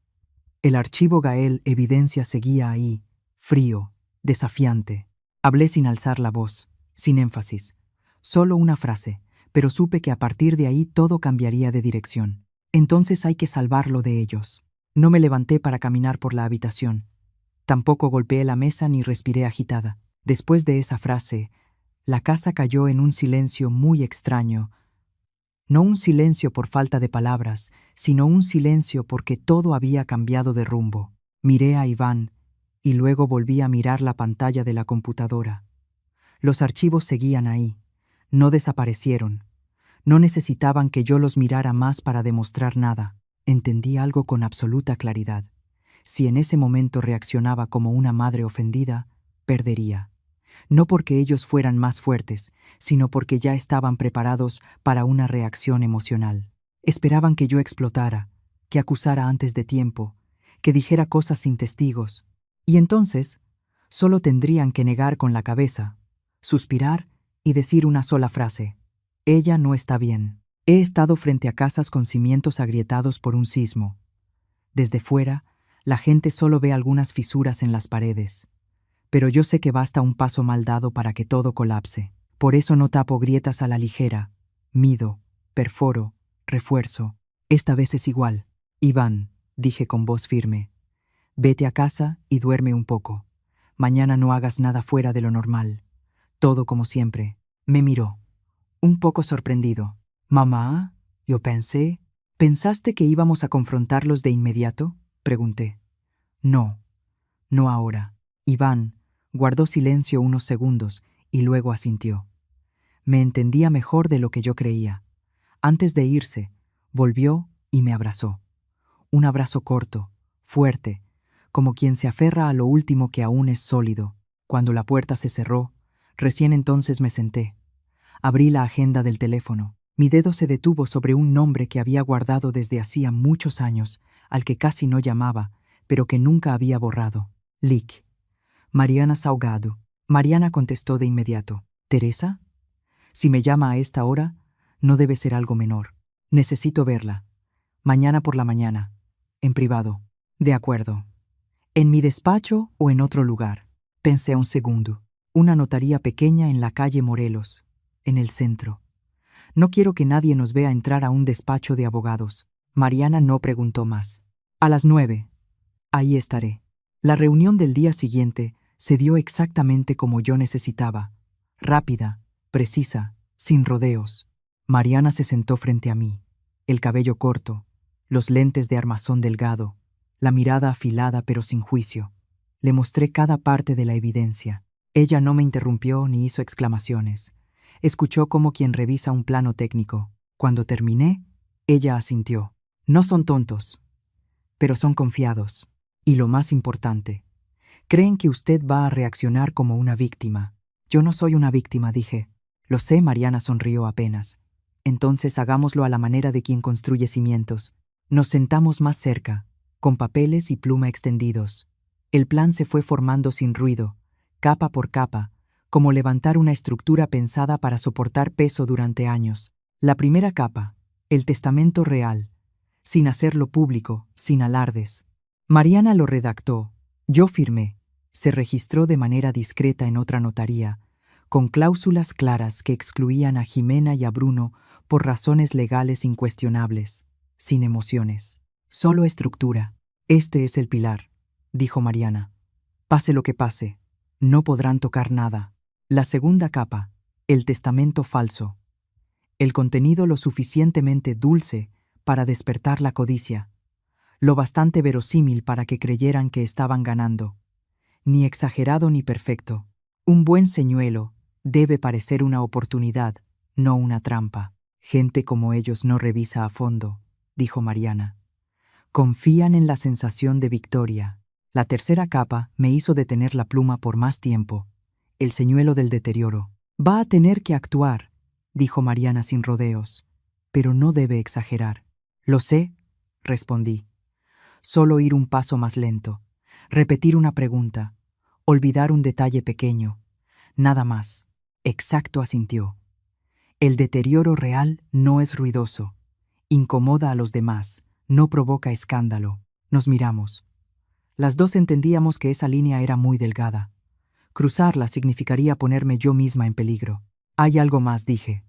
El archivo Gael Evidencia seguía ahí, frío, desafiante. Hablé sin alzar la voz, sin énfasis. Solo una frase, pero supe que a partir de ahí todo cambiaría de dirección. Entonces hay que salvarlo de ellos. No me levanté para caminar por la habitación. Tampoco golpeé la mesa ni respiré agitada. Después de esa frase, la casa cayó en un silencio muy extraño. No un silencio por falta de palabras, sino un silencio porque todo había cambiado de rumbo. Miré a Iván y luego volví a mirar la pantalla de la computadora. Los archivos seguían ahí. No desaparecieron. No necesitaban que yo los mirara más para demostrar nada. Entendí algo con absoluta claridad. Si en ese momento reaccionaba como una madre ofendida, perdería. No porque ellos fueran más fuertes, sino porque ya estaban preparados para una reacción emocional. Esperaban que yo explotara, que acusara antes de tiempo, que dijera cosas sin testigos. Y entonces, solo tendrían que negar con la cabeza, suspirar y decir una sola frase: «Ella no está bien». He estado frente a casas con cimientos agrietados por un sismo. Desde fuera, la gente solo ve algunas fisuras en las paredes. Pero yo sé que basta un paso mal dado para que todo colapse. Por eso no tapo grietas a la ligera. Mido, perforo, refuerzo. Esta vez es igual. «Iván», dije con voz firme, «vete a casa y duerme un poco. Mañana no hagas nada fuera de lo normal. Todo como siempre». Me miró. un poco sorprendido. «Mamá, yo pensé. ¿Pensaste que íbamos a confrontarlos de inmediato?», pregunté. «No, no ahora». Iván guardó silencio unos segundos y luego asintió. Me entendía mejor de lo que yo creía. Antes de irse, volvió y me abrazó. Un abrazo corto, fuerte, como quien se aferra a lo último que aún es sólido. Cuando la puerta se cerró, recién entonces me senté. Abrí la agenda del teléfono. Mi dedo se detuvo sobre un nombre que había guardado desde hacía muchos años, al que casi no llamaba, pero que nunca había borrado. Lic. Mariana Salgado. Mariana contestó de inmediato. «¿Teresa? Si me llama a esta hora, no debe ser algo menor. Necesito verla. Mañana por la mañana. En privado». «De acuerdo. ¿En mi despacho o en otro lugar?». Pensé un segundo. Una notaría pequeña en la calle Morelos, en el centro. No quiero que nadie nos vea entrar a un despacho de abogados. Mariana no preguntó más. «A las 9. Ahí estaré». La reunión del día siguiente se dio exactamente como yo necesitaba. Rápida, precisa, sin rodeos. Mariana se sentó frente a mí. El cabello corto, los lentes de armazón delgado, la mirada afilada pero sin juicio. Le mostré cada parte de la evidencia. Ella no me interrumpió ni hizo exclamaciones. Escuchó como quien revisa un plano técnico. Cuando terminé, ella asintió. «No son tontos, pero son confiados. Y lo más importante, creen que usted va a reaccionar como una víctima». «Yo no soy una víctima», dije. «Lo sé», Mariana sonrió apenas. «Entonces hagámoslo a la manera de quien construye cimientos». Nos sentamos más cerca, con papeles y pluma extendidos. El plan se fue formando sin ruido, capa por capa, como levantar una estructura pensada para soportar peso durante años. La primera capa, el testamento real, sin hacerlo público, sin alardes. Mariana lo redactó, yo firmé, se registró de manera discreta en otra notaría, con cláusulas claras que excluían a Jimena y a Bruno por razones legales incuestionables, sin emociones. Solo estructura. «Este es el pilar», dijo Mariana. «Pase lo que pase, no podrán tocar nada». La segunda capa, el testamento falso. El contenido lo suficientemente dulce para despertar la codicia, lo bastante verosímil para que creyeran que estaban ganando. Ni exagerado ni perfecto. Un buen señuelo debe parecer una oportunidad, no una trampa. «Gente como ellos no revisa a fondo», dijo Mariana. «Confían en la sensación de victoria». La tercera capa me hizo detener la pluma por más tiempo. El señuelo del deterioro. «Va a tener que actuar», dijo Mariana sin rodeos, «pero no debe exagerar». «Lo sé», respondí. «Solo ir un paso más lento, repetir una pregunta, olvidar un detalle pequeño, nada más». «Exacto», asintió. «El deterioro real no es ruidoso, incomoda a los demás, no provoca escándalo». Nos miramos. Las dos entendíamos que esa línea era muy delgada. Cruzarla significaría ponerme yo misma en peligro. «Hay algo más», dije.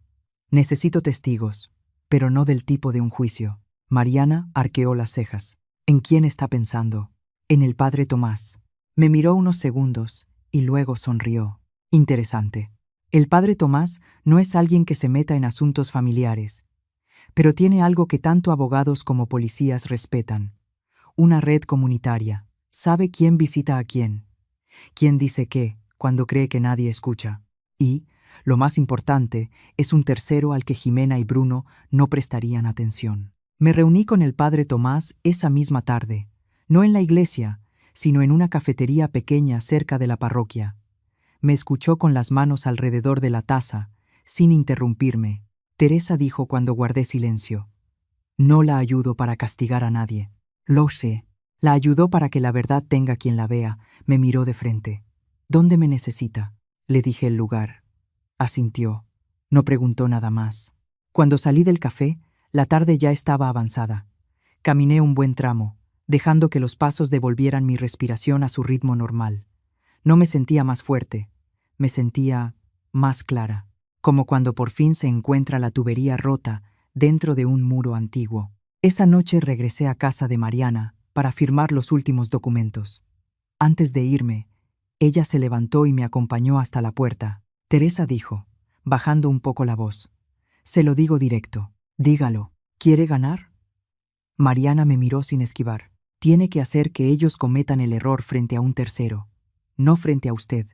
«Necesito testigos, pero no del tipo de un juicio». Mariana arqueó las cejas. «¿En quién está pensando?» «En el padre Tomás». Me miró unos segundos y luego sonrió. «Interesante. El padre Tomás no es alguien que se meta en asuntos familiares, pero tiene algo que tanto abogados como policías respetan. Una red comunitaria. Sabe quién visita a quién. Quién dice qué cuando cree que nadie escucha. Y, lo más importante, es un tercero al que Jimena y Bruno no prestarían atención». Me reuní con el padre Tomás esa misma tarde, no en la iglesia, sino en una cafetería pequeña cerca de la parroquia. Me escuchó con las manos alrededor de la taza, sin interrumpirme. «Teresa», dijo cuando guardé silencio, «no la ayudo para castigar a nadie». «Lo sé». «La ayudó para que la verdad tenga quien la vea». Me miró de frente. «¿Dónde me necesita?». Le dije el lugar. Asintió. No preguntó nada más. Cuando salí del café, la tarde ya estaba avanzada. Caminé un buen tramo, dejando que los pasos devolvieran mi respiración a su ritmo normal. No me sentía más fuerte, me sentía más clara, como cuando por fin se encuentra la tubería rota dentro de un muro antiguo. Esa noche regresé a casa de Mariana para firmar los últimos documentos. Antes de irme, ella se levantó y me acompañó hasta la puerta. «Teresa», dijo, bajando un poco la voz, Se lo digo directo. Dígalo. ¿Quiere ganar? Mariana me miró sin esquivar. Tiene que hacer que ellos cometan el error frente a un tercero, no frente a usted,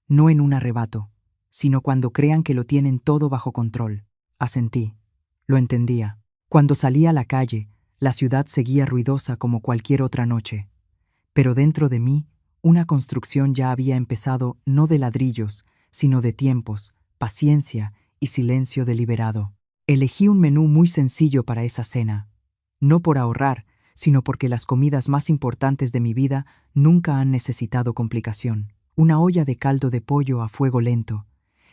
no en un arrebato, sino cuando crean que lo tienen todo bajo control. Asentí. Lo entendía. Cuando salí a la calle, la ciudad seguía ruidosa como cualquier otra noche. Pero dentro de mí, una construcción ya había empezado no de ladrillos, sino de tiempos, paciencia y silencio deliberado. Elegí un menú muy sencillo para esa cena, no por ahorrar, sino porque las comidas más importantes de mi vida nunca han necesitado complicación. Una olla de caldo de pollo a fuego lento,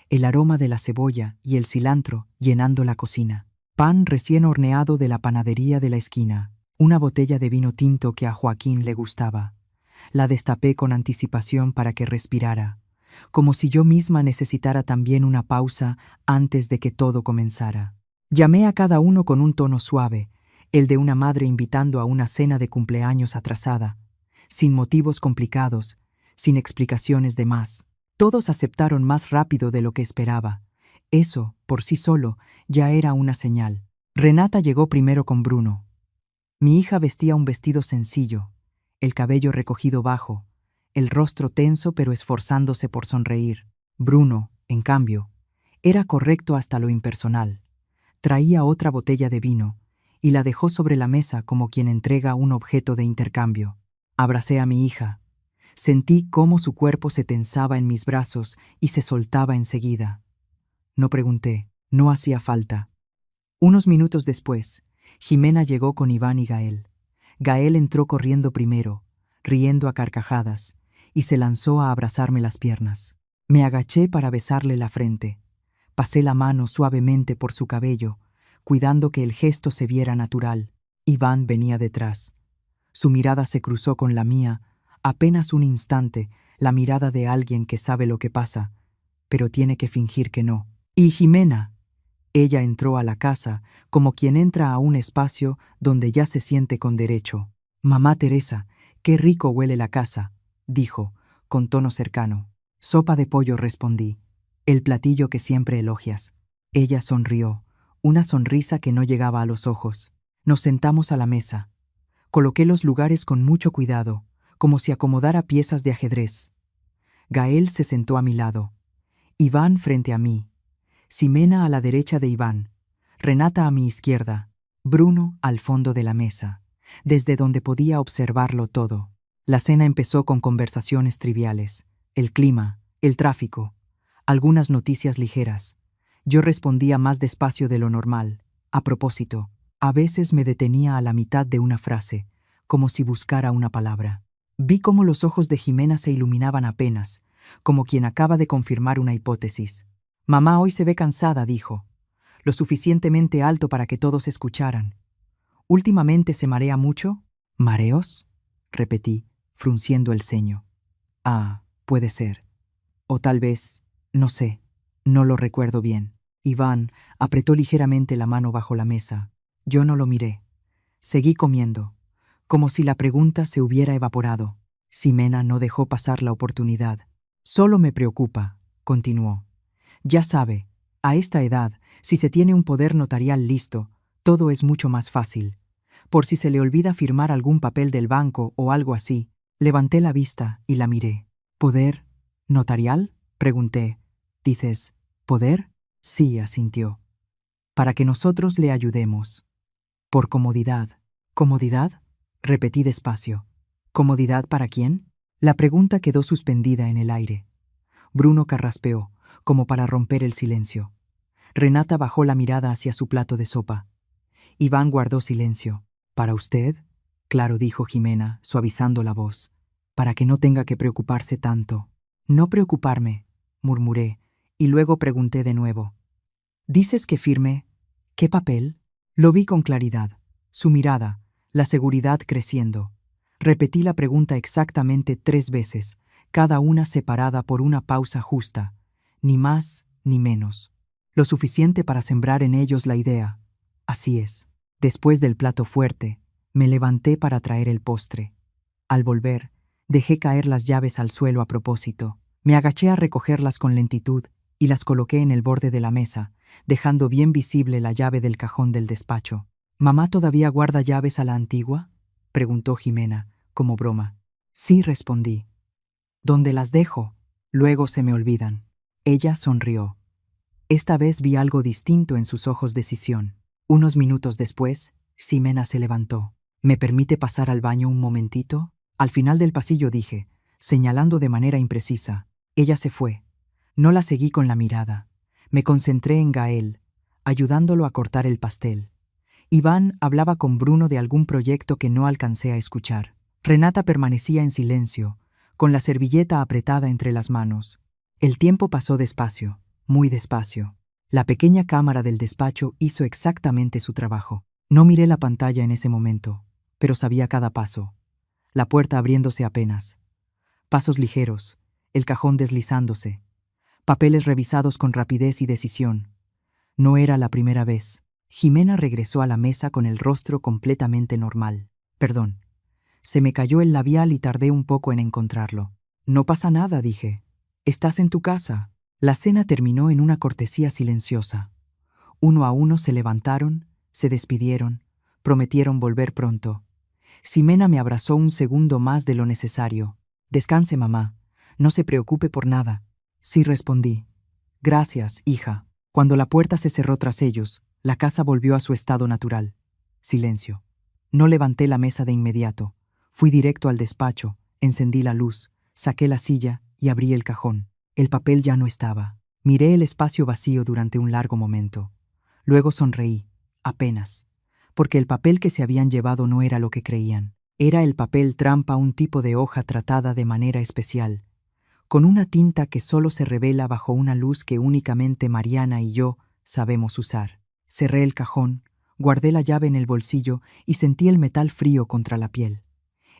el aroma de la cebolla y el cilantro llenando la cocina. Pan recién horneado de la panadería de la esquina. Una botella de vino tinto que a Joaquín le gustaba. La destapé con anticipación para que respirara, como si yo misma necesitara también una pausa antes de que todo comenzara. Llamé a cada uno con un tono suave, el de una madre invitando a una cena de cumpleaños atrasada, sin motivos complicados, sin explicaciones de más. Todos aceptaron más rápido de lo que esperaba. Eso, por sí solo, ya era una señal. Renata llegó primero con Bruno. Mi hija vestía un vestido sencillo, el cabello recogido bajo, el rostro tenso pero esforzándose por sonreír. Bruno, en cambio, era correcto hasta lo impersonal. Traía otra botella de vino y la dejó sobre la mesa como quien entrega un objeto de intercambio. Abracé a mi hija. Sentí cómo su cuerpo se tensaba en mis brazos y se soltaba enseguida. No pregunté, no hacía falta. Unos minutos después, Jimena llegó con Iván y Gael. Gael entró corriendo primero, riendo a carcajadas, y se lanzó a abrazarme las piernas. Me agaché para besarle la frente. Pasé la mano suavemente por su cabello, cuidando que el gesto se viera natural. Iván venía detrás. Su mirada se cruzó con la mía, apenas un instante, la mirada de alguien que sabe lo que pasa, pero tiene que fingir que no. Y Jimena. Ella entró a la casa como quien entra a un espacio donde ya se siente con derecho. «Mamá Teresa, qué rico huele la casa», dijo, con tono cercano. «Sopa de pollo», respondí, «el platillo que siempre elogias». Ella sonrió, una sonrisa que no llegaba a los ojos. Nos sentamos a la mesa. Coloqué los lugares con mucho cuidado, como si acomodara piezas de ajedrez. Gael se sentó a mi lado, Iván frente a mí, Ximena a la derecha de Iván, Renata a mi izquierda, Bruno al fondo de la mesa, desde donde podía observarlo todo. La cena empezó con conversaciones triviales, el clima, el tráfico, algunas noticias ligeras. Yo respondía más despacio de lo normal. A propósito, a veces me detenía a la mitad de una frase, como si buscara una palabra. Vi cómo los ojos de Jimena se iluminaban apenas, como quien acaba de confirmar una hipótesis. «Mamá hoy se ve cansada», dijo, lo suficientemente alto para que todos escucharan. «¿Últimamente se marea mucho?» «¿Mareos?», repetí, frunciendo el ceño. «Ah, puede ser. O tal vez, no sé, no lo recuerdo bien». Iván apretó ligeramente la mano bajo la mesa. Yo no lo miré. Seguí comiendo, como si la pregunta se hubiera evaporado. Ximena no dejó pasar la oportunidad. «Solo me preocupa», continuó. «Ya sabe, a esta edad, si se tiene un poder notarial listo, todo es mucho más fácil. Por si se le olvida firmar algún papel del banco o algo así». Levanté la vista y la miré. «¿Poder notarial?», pregunté. «¿Dices, poder?». «Sí», asintió. «Para que nosotros le ayudemos. Por comodidad». «¿Comodidad?», repetí despacio. «¿Comodidad para quién?». La pregunta quedó suspendida en el aire. Bruno carraspeó, como para romper el silencio. Renata bajó la mirada hacia su plato de sopa. Iván guardó silencio. «¿Para usted?», claro, dijo Jimena, suavizando la voz, «para que no tenga que preocuparse tanto». «No preocuparme», murmuré, y luego pregunté de nuevo. «¿Dices que firme? ¿Qué papel?». Lo vi con claridad, su mirada, la seguridad creciendo. Repetí la pregunta exactamente 3 veces, cada una separada por una pausa justa, ni más ni menos. Lo suficiente para sembrar en ellos la idea. Así es. Después del plato fuerte, me levanté para traer el postre. Al volver, dejé caer las llaves al suelo a propósito. Me agaché a recogerlas con lentitud y las coloqué en el borde de la mesa, dejando bien visible la llave del cajón del despacho. ¿Mamá todavía guarda llaves a la antigua?, preguntó Jimena, como broma. Sí, respondí. ¿Dónde las dejo? Luego se me olvidan. Ella sonrió. Esta vez vi algo distinto en sus ojos de decisión. Unos minutos después, Jimena se levantó. ¿Me permite pasar al baño un momentito? Al final del pasillo dije, señalando de manera imprecisa. Ella se fue. No la seguí con la mirada. Me concentré en Gael, ayudándolo a cortar el pastel. Iván hablaba con Bruno de algún proyecto que no alcancé a escuchar. Renata permanecía en silencio, con la servilleta apretada entre las manos. El tiempo pasó despacio, muy despacio. La pequeña cámara del despacho hizo exactamente su trabajo. No miré la pantalla en ese momento, pero sabía cada paso. La puerta abriéndose apenas. Pasos ligeros, el cajón deslizándose. Papeles revisados con rapidez y decisión. No era la primera vez. Jimena regresó a la mesa con el rostro completamente normal. Perdón. Se me cayó el labial y tardé un poco en encontrarlo. No pasa nada, dije. Estás en tu casa. La cena terminó en una cortesía silenciosa. Uno a uno se levantaron, se despidieron, prometieron volver pronto. Jimena me abrazó un segundo más de lo necesario. Descanse, mamá. No se preocupe por nada. Sí, respondí. Gracias, hija. Cuando la puerta se cerró tras ellos, la casa volvió a su estado natural. Silencio. No levanté la mesa de inmediato. Fui directo al despacho, encendí la luz, saqué la silla y abrí el cajón. El papel ya no estaba. Miré el espacio vacío durante un largo momento. Luego sonreí, apenas, porque el papel que se habían llevado no era lo que creían. Era el papel trampa, un tipo de hoja tratada de manera especial, con una tinta que solo se revela bajo una luz que únicamente Mariana y yo sabemos usar. Cerré el cajón, guardé la llave en el bolsillo y sentí el metal frío contra la piel.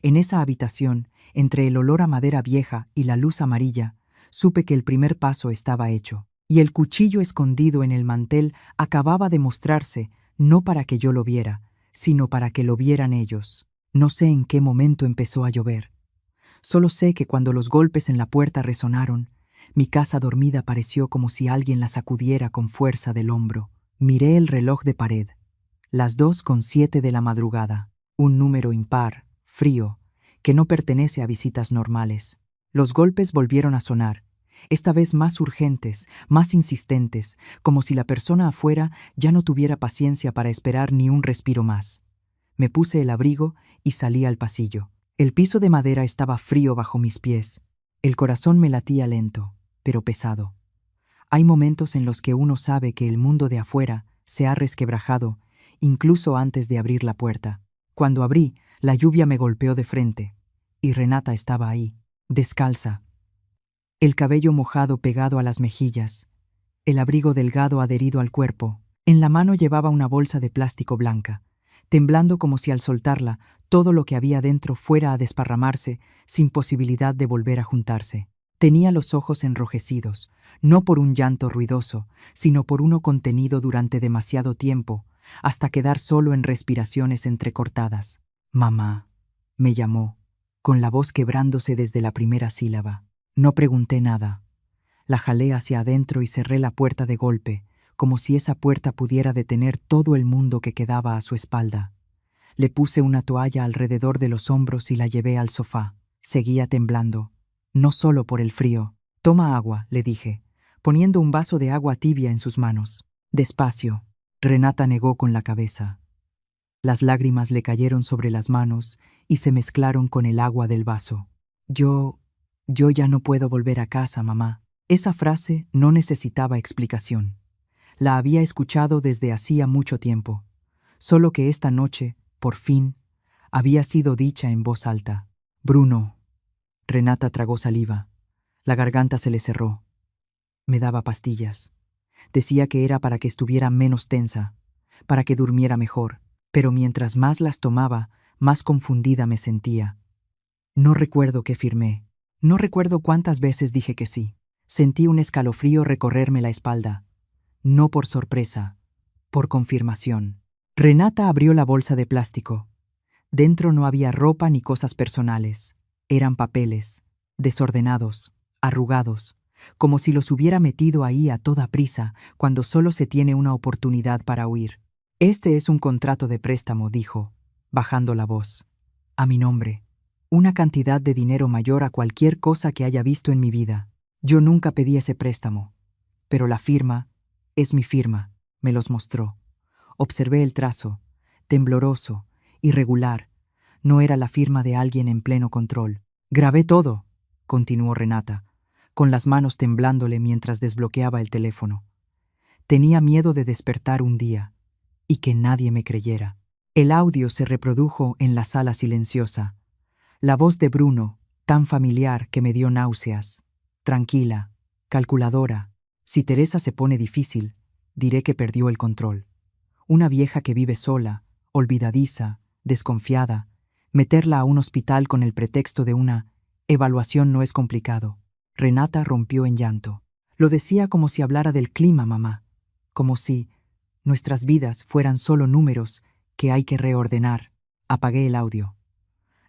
En esa habitación, entre el olor a madera vieja y la luz amarilla, supe que el primer paso estaba hecho, y el cuchillo escondido en el mantel acababa de mostrarse, no para que yo lo viera, sino para que lo vieran ellos. No sé en qué momento empezó a llover. Solo sé que cuando los golpes en la puerta resonaron, mi casa dormida pareció como si alguien la sacudiera con fuerza del hombro. Miré el reloj de pared. Las 2:07 de la madrugada. Un número impar, frío, que no pertenece a visitas normales. Los golpes volvieron a sonar, esta vez más urgentes, más insistentes, como si la persona afuera ya no tuviera paciencia para esperar ni un respiro más. Me puse el abrigo y salí al pasillo. El piso de madera estaba frío bajo mis pies. El corazón me latía lento, pero pesado. Hay momentos en los que uno sabe que el mundo de afuera se ha resquebrajado, incluso antes de abrir la puerta. Cuando abrí, la lluvia me golpeó de frente, y Renata estaba ahí, descalza. El cabello mojado pegado a las mejillas, el abrigo delgado adherido al cuerpo. En la mano llevaba una bolsa de plástico blanca, temblando como si al soltarla todo lo que había dentro fuera a desparramarse sin posibilidad de volver a juntarse. Tenía los ojos enrojecidos, no por un llanto ruidoso, sino por uno contenido durante demasiado tiempo, hasta quedar solo en respiraciones entrecortadas. «Mamá», me llamó, con la voz quebrándose desde la primera sílaba. No pregunté nada. La jalé hacia adentro y cerré la puerta de golpe, como si esa puerta pudiera detener todo el mundo que quedaba a su espalda. Le puse una toalla alrededor de los hombros y la llevé al sofá. Seguía temblando, no solo por el frío. «Toma agua», le dije, poniendo un vaso de agua tibia en sus manos. «Despacio». Renata negó con la cabeza. Las lágrimas le cayeron sobre las manos y se mezclaron con el agua del vaso. Yo ya no puedo volver a casa, mamá». Esa frase no necesitaba explicación. La había escuchado desde hacía mucho tiempo, solo que esta noche, por fin, había sido dicha en voz alta. «Bruno». Renata tragó saliva. La garganta se le cerró. Me daba pastillas. Decía que era para que estuviera menos tensa, para que durmiera mejor, pero mientras más las tomaba, más confundida me sentía. No recuerdo qué firmé. No recuerdo cuántas veces dije que sí. Sentí un escalofrío recorrerme la espalda. No por sorpresa, por confirmación. Renata abrió la bolsa de plástico. Dentro no había ropa ni cosas personales. Eran papeles, desordenados, arrugados, como si los hubiera metido ahí a toda prisa cuando solo se tiene una oportunidad para huir. Este es un contrato de préstamo, dijo, bajando la voz. A mi nombre. Una cantidad de dinero mayor a cualquier cosa que haya visto en mi vida. Yo nunca pedí ese préstamo. Pero la firma es mi firma, me los mostró. Observé el trazo, tembloroso, irregular. No era la firma de alguien en pleno control. Grabé todo, continuó Renata, con las manos temblándole mientras desbloqueaba el teléfono. Tenía miedo de despertar un día y que nadie me creyera. El audio se reprodujo en la sala silenciosa. La voz de Bruno, tan familiar que me dio náuseas. Tranquila, calculadora. Si Teresa se pone difícil, diré que perdió el control. Una vieja que vive sola, olvidadiza, desconfiada, meterla a un hospital con el pretexto de una evaluación no es complicado. Renata rompió en llanto. Lo decía como si hablara del clima, mamá. Como si nuestras vidas fueran solo números que hay que reordenar. Apagué el audio.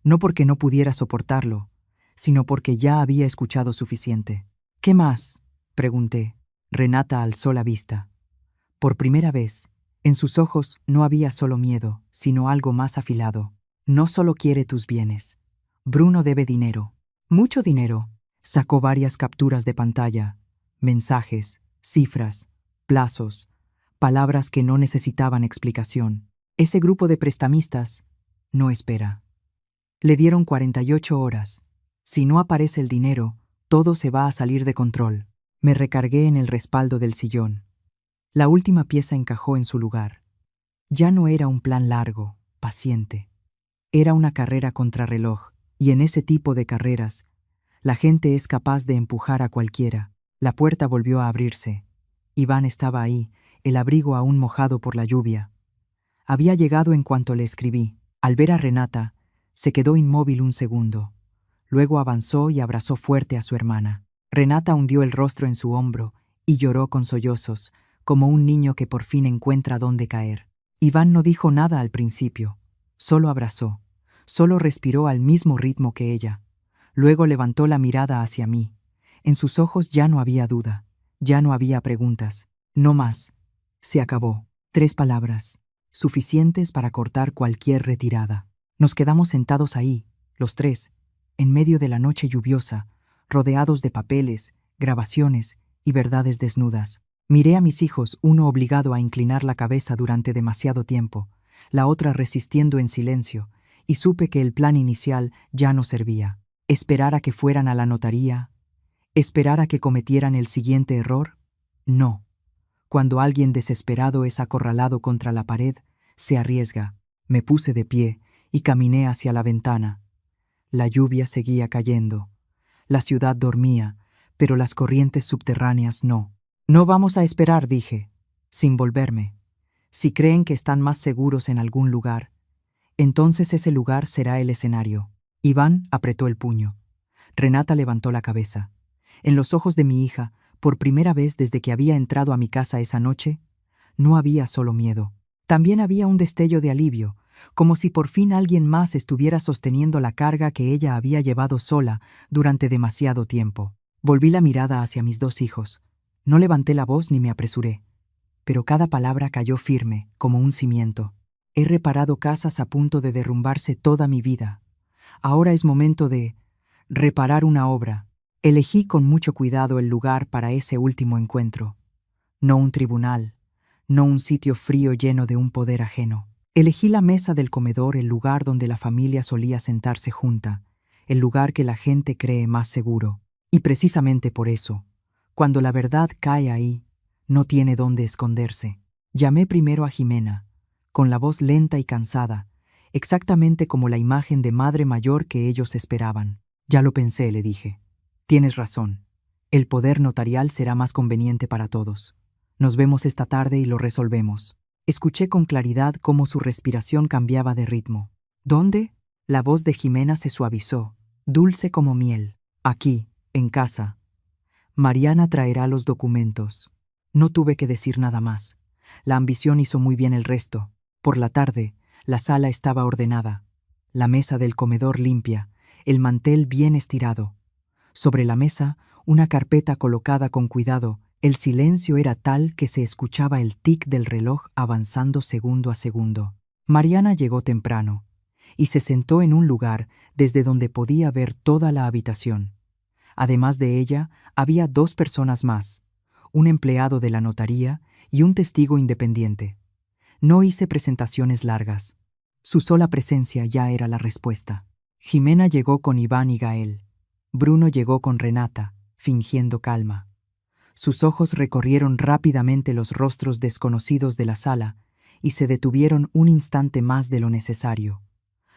No porque no pudiera soportarlo, sino porque ya había escuchado suficiente. ¿Qué más?, pregunté. Renata alzó la vista. Por primera vez, en sus ojos no había solo miedo, sino algo más afilado. No solo quiere tus bienes. Bruno debe dinero. Mucho dinero. Sacó varias capturas de pantalla, mensajes, cifras, plazos, palabras que no necesitaban explicación. Ese grupo de prestamistas no espera. Le dieron 48 horas. Si no aparece el dinero, todo se va a salir de control. Me recargué en el respaldo del sillón. La última pieza encajó en su lugar. Ya no era un plan largo, paciente. Era una carrera contrarreloj, y en ese tipo de carreras, la gente es capaz de empujar a cualquiera. La puerta volvió a abrirse. Iván estaba ahí, el abrigo aún mojado por la lluvia. Había llegado en cuanto le escribí. Al ver a Renata, se quedó inmóvil un segundo. Luego avanzó y abrazó fuerte a su hermana. Renata hundió el rostro en su hombro y lloró con sollozos, como un niño que por fin encuentra dónde caer. Iván no dijo nada al principio, solo abrazó, solo respiró al mismo ritmo que ella. Luego levantó la mirada hacia mí. En sus ojos ya no había duda, ya no había preguntas. No más. Se acabó. 3 palabras, suficientes para cortar cualquier retirada. Nos quedamos sentados ahí, los tres, en medio de la noche lluviosa, rodeados de papeles, grabaciones y verdades desnudas. Miré a mis hijos, uno obligado a inclinar la cabeza durante demasiado tiempo, la otra resistiendo en silencio, y supe que el plan inicial ya no servía. ¿Esperar a que fueran a la notaría? ¿Esperar a que cometieran el siguiente error? No. Cuando alguien desesperado es acorralado contra la pared, se arriesga. Me puse de pie y caminé hacia la ventana. La lluvia seguía cayendo. La ciudad dormía, pero las corrientes subterráneas no. No vamos a esperar, dije, sin volverme. Si creen que están más seguros en algún lugar, entonces ese lugar será el escenario. Iván apretó el puño. Renata levantó la cabeza. En los ojos de mi hija, por primera vez desde que había entrado a mi casa esa noche, no había solo miedo. También había un destello de alivio, como si por fin alguien más estuviera sosteniendo la carga que ella había llevado sola durante demasiado tiempo. Volví la mirada hacia mis 2 hijos. No levanté la voz ni me apresuré, pero cada palabra cayó firme, como un cimiento. He reparado casas a punto de derrumbarse toda mi vida. Ahora es momento de reparar una obra. Elegí con mucho cuidado el lugar para ese último encuentro. No un tribunal, no un sitio frío lleno de un poder ajeno. Elegí la mesa del comedor, el lugar donde la familia solía sentarse junta, el lugar que la gente cree más seguro. Y precisamente por eso, cuando la verdad cae ahí, no tiene dónde esconderse. Llamé primero a Jimena, con la voz lenta y cansada, exactamente como la imagen de madre mayor que ellos esperaban. Ya lo pensé, le dije. Tienes razón. El poder notarial será más conveniente para todos. Nos vemos esta tarde y lo resolvemos. Escuché con claridad cómo su respiración cambiaba de ritmo. ¿Dónde? La voz de Jimena se suavizó, dulce como miel. Aquí, en casa. Mariana traerá los documentos. No tuve que decir nada más. La ambición hizo muy bien el resto. Por la tarde, la sala estaba ordenada. La mesa del comedor limpia, el mantel bien estirado. Sobre la mesa, una carpeta colocada con cuidado. El silencio era tal que se escuchaba el tic del reloj avanzando segundo a segundo. Mariana llegó temprano y se sentó en un lugar desde donde podía ver toda la habitación. Además de ella, había 2 personas más, un empleado de la notaría y un testigo independiente. No hice presentaciones largas. Su sola presencia ya era la respuesta. Jimena llegó con Iván y Gael. Bruno llegó con Renata, fingiendo calma. Sus ojos recorrieron rápidamente los rostros desconocidos de la sala y se detuvieron un instante más de lo necesario.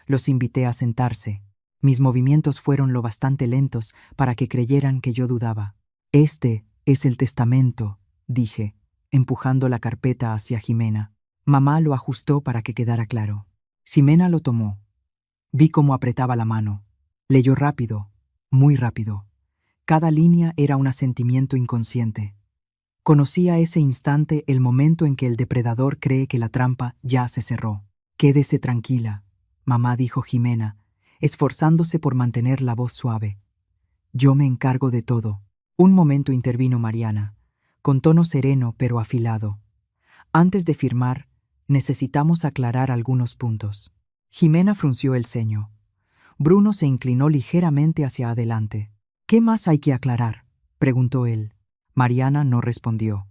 Los invité a sentarse. Mis movimientos fueron lo bastante lentos para que creyeran que yo dudaba. «Este es el testamento», dije, empujando la carpeta hacia Jimena. Mamá lo ajustó para que quedara claro. Jimena lo tomó. Vi cómo apretaba la mano. Leyó rápido, muy rápido. Cada línea era un asentimiento inconsciente. Conocí a ese instante el momento en que el depredador cree que la trampa ya se cerró. «Quédese tranquila», mamá dijo Jimena, esforzándose por mantener la voz suave. «Yo me encargo de todo». Un momento intervino Mariana, con tono sereno pero afilado. «Antes de firmar, necesitamos aclarar algunos puntos». Jimena frunció el ceño. Bruno se inclinó ligeramente hacia adelante. «¿Qué más hay que aclarar?», preguntó él. Mariana no respondió.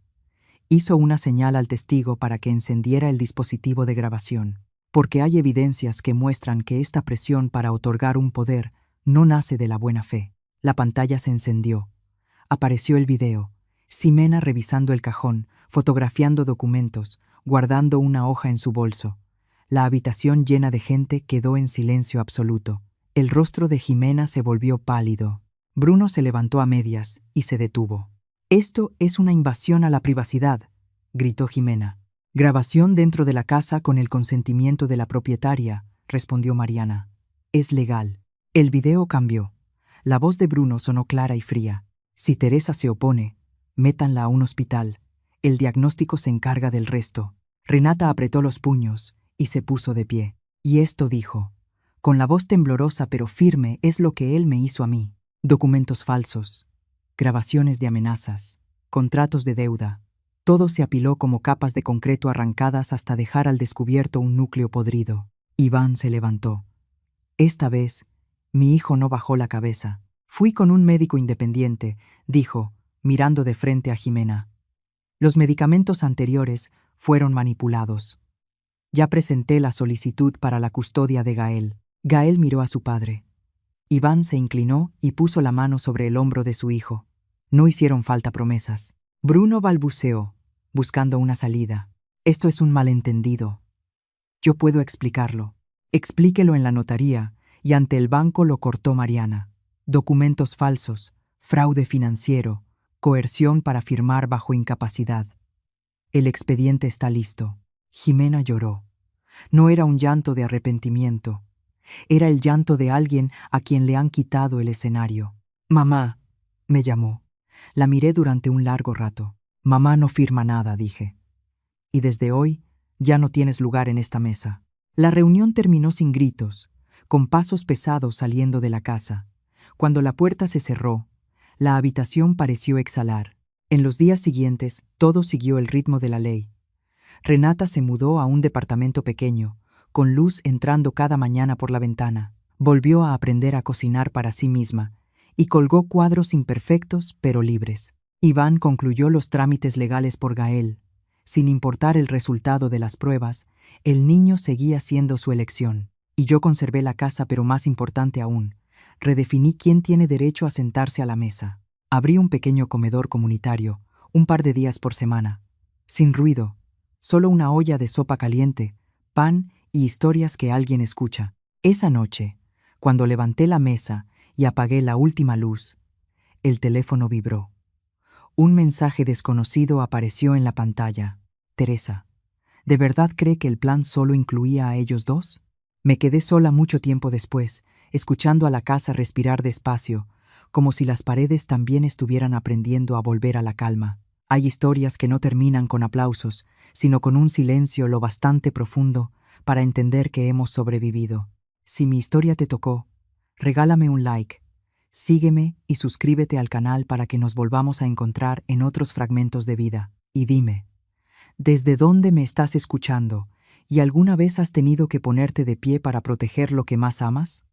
Hizo una señal al testigo para que encendiera el dispositivo de grabación, porque hay evidencias que muestran que esta presión para otorgar un poder no nace de la buena fe. La pantalla se encendió. Apareció el video. Jimena revisando el cajón, fotografiando documentos, guardando una hoja en su bolso. La habitación llena de gente quedó en silencio absoluto. El rostro de Jimena se volvió pálido. Bruno se levantó a medias y se detuvo. «Esto es una invasión a la privacidad», gritó Jimena. «Grabación dentro de la casa con el consentimiento de la propietaria», respondió Mariana. «Es legal». El video cambió. La voz de Bruno sonó clara y fría. «Si Teresa se opone, métanla a un hospital. El diagnóstico se encarga del resto». Renata apretó los puños y se puso de pie. «Y esto», dijo, con la voz temblorosa pero firme, «es lo que él me hizo a mí. Documentos falsos, grabaciones de amenazas, contratos de deuda. Todo se apiló como capas de concreto arrancadas hasta dejar al descubierto un núcleo podrido». Iván se levantó. «Esta vez, mi hijo no bajó la cabeza. Fui con un médico independiente», dijo, mirando de frente a Jimena. «Los medicamentos anteriores fueron manipulados. Ya presenté la solicitud para la custodia de Gael». Gael miró a su padre. Iván se inclinó y puso la mano sobre el hombro de su hijo. No hicieron falta promesas. Bruno balbuceó, buscando una salida. «Esto es un malentendido. Yo puedo explicarlo». «Explíquelo en la notaría», y ante el banco lo cortó Mariana. «Documentos falsos, fraude financiero, coerción para firmar bajo incapacidad. El expediente está listo». Jimena lloró. No era un llanto de arrepentimiento. Era el llanto de alguien a quien le han quitado el escenario. «Mamá», me llamó. La miré durante un largo rato. «Mamá no firma nada», dije. «Y desde hoy ya no tienes lugar en esta mesa». La reunión terminó sin gritos, con pasos pesados saliendo de la casa. Cuando la puerta se cerró, la habitación pareció exhalar. En los días siguientes, todo siguió el ritmo de la ley. Renata se mudó a un departamento pequeño, con luz entrando cada mañana por la ventana. Volvió a aprender a cocinar para sí misma y colgó cuadros imperfectos pero libres. Iván concluyó los trámites legales por Gael. Sin importar el resultado de las pruebas, el niño seguía siendo su elección. Y yo conservé la casa, pero más importante aún, redefiní quién tiene derecho a sentarse a la mesa. Abrí un pequeño comedor comunitario, un par de días por semana. Sin ruido, solo una olla de sopa caliente, pan y historias que alguien escucha. Esa noche, cuando levanté la mesa y apagué la última luz, el teléfono vibró. Un mensaje desconocido apareció en la pantalla. «Teresa, ¿de verdad cree que el plan solo incluía a ellos dos?». Me quedé sola mucho tiempo después, escuchando a la casa respirar despacio, como si las paredes también estuvieran aprendiendo a volver a la calma. Hay historias que no terminan con aplausos, sino con un silencio lo bastante profundo para entender que hemos sobrevivido. Si mi historia te tocó, regálame un like, Sígueme y suscríbete al canal para que nos volvamos a encontrar en otros fragmentos de vida. Y dime, ¿desde dónde me estás escuchando? ¿Y alguna vez has tenido que ponerte de pie para proteger lo que más amas?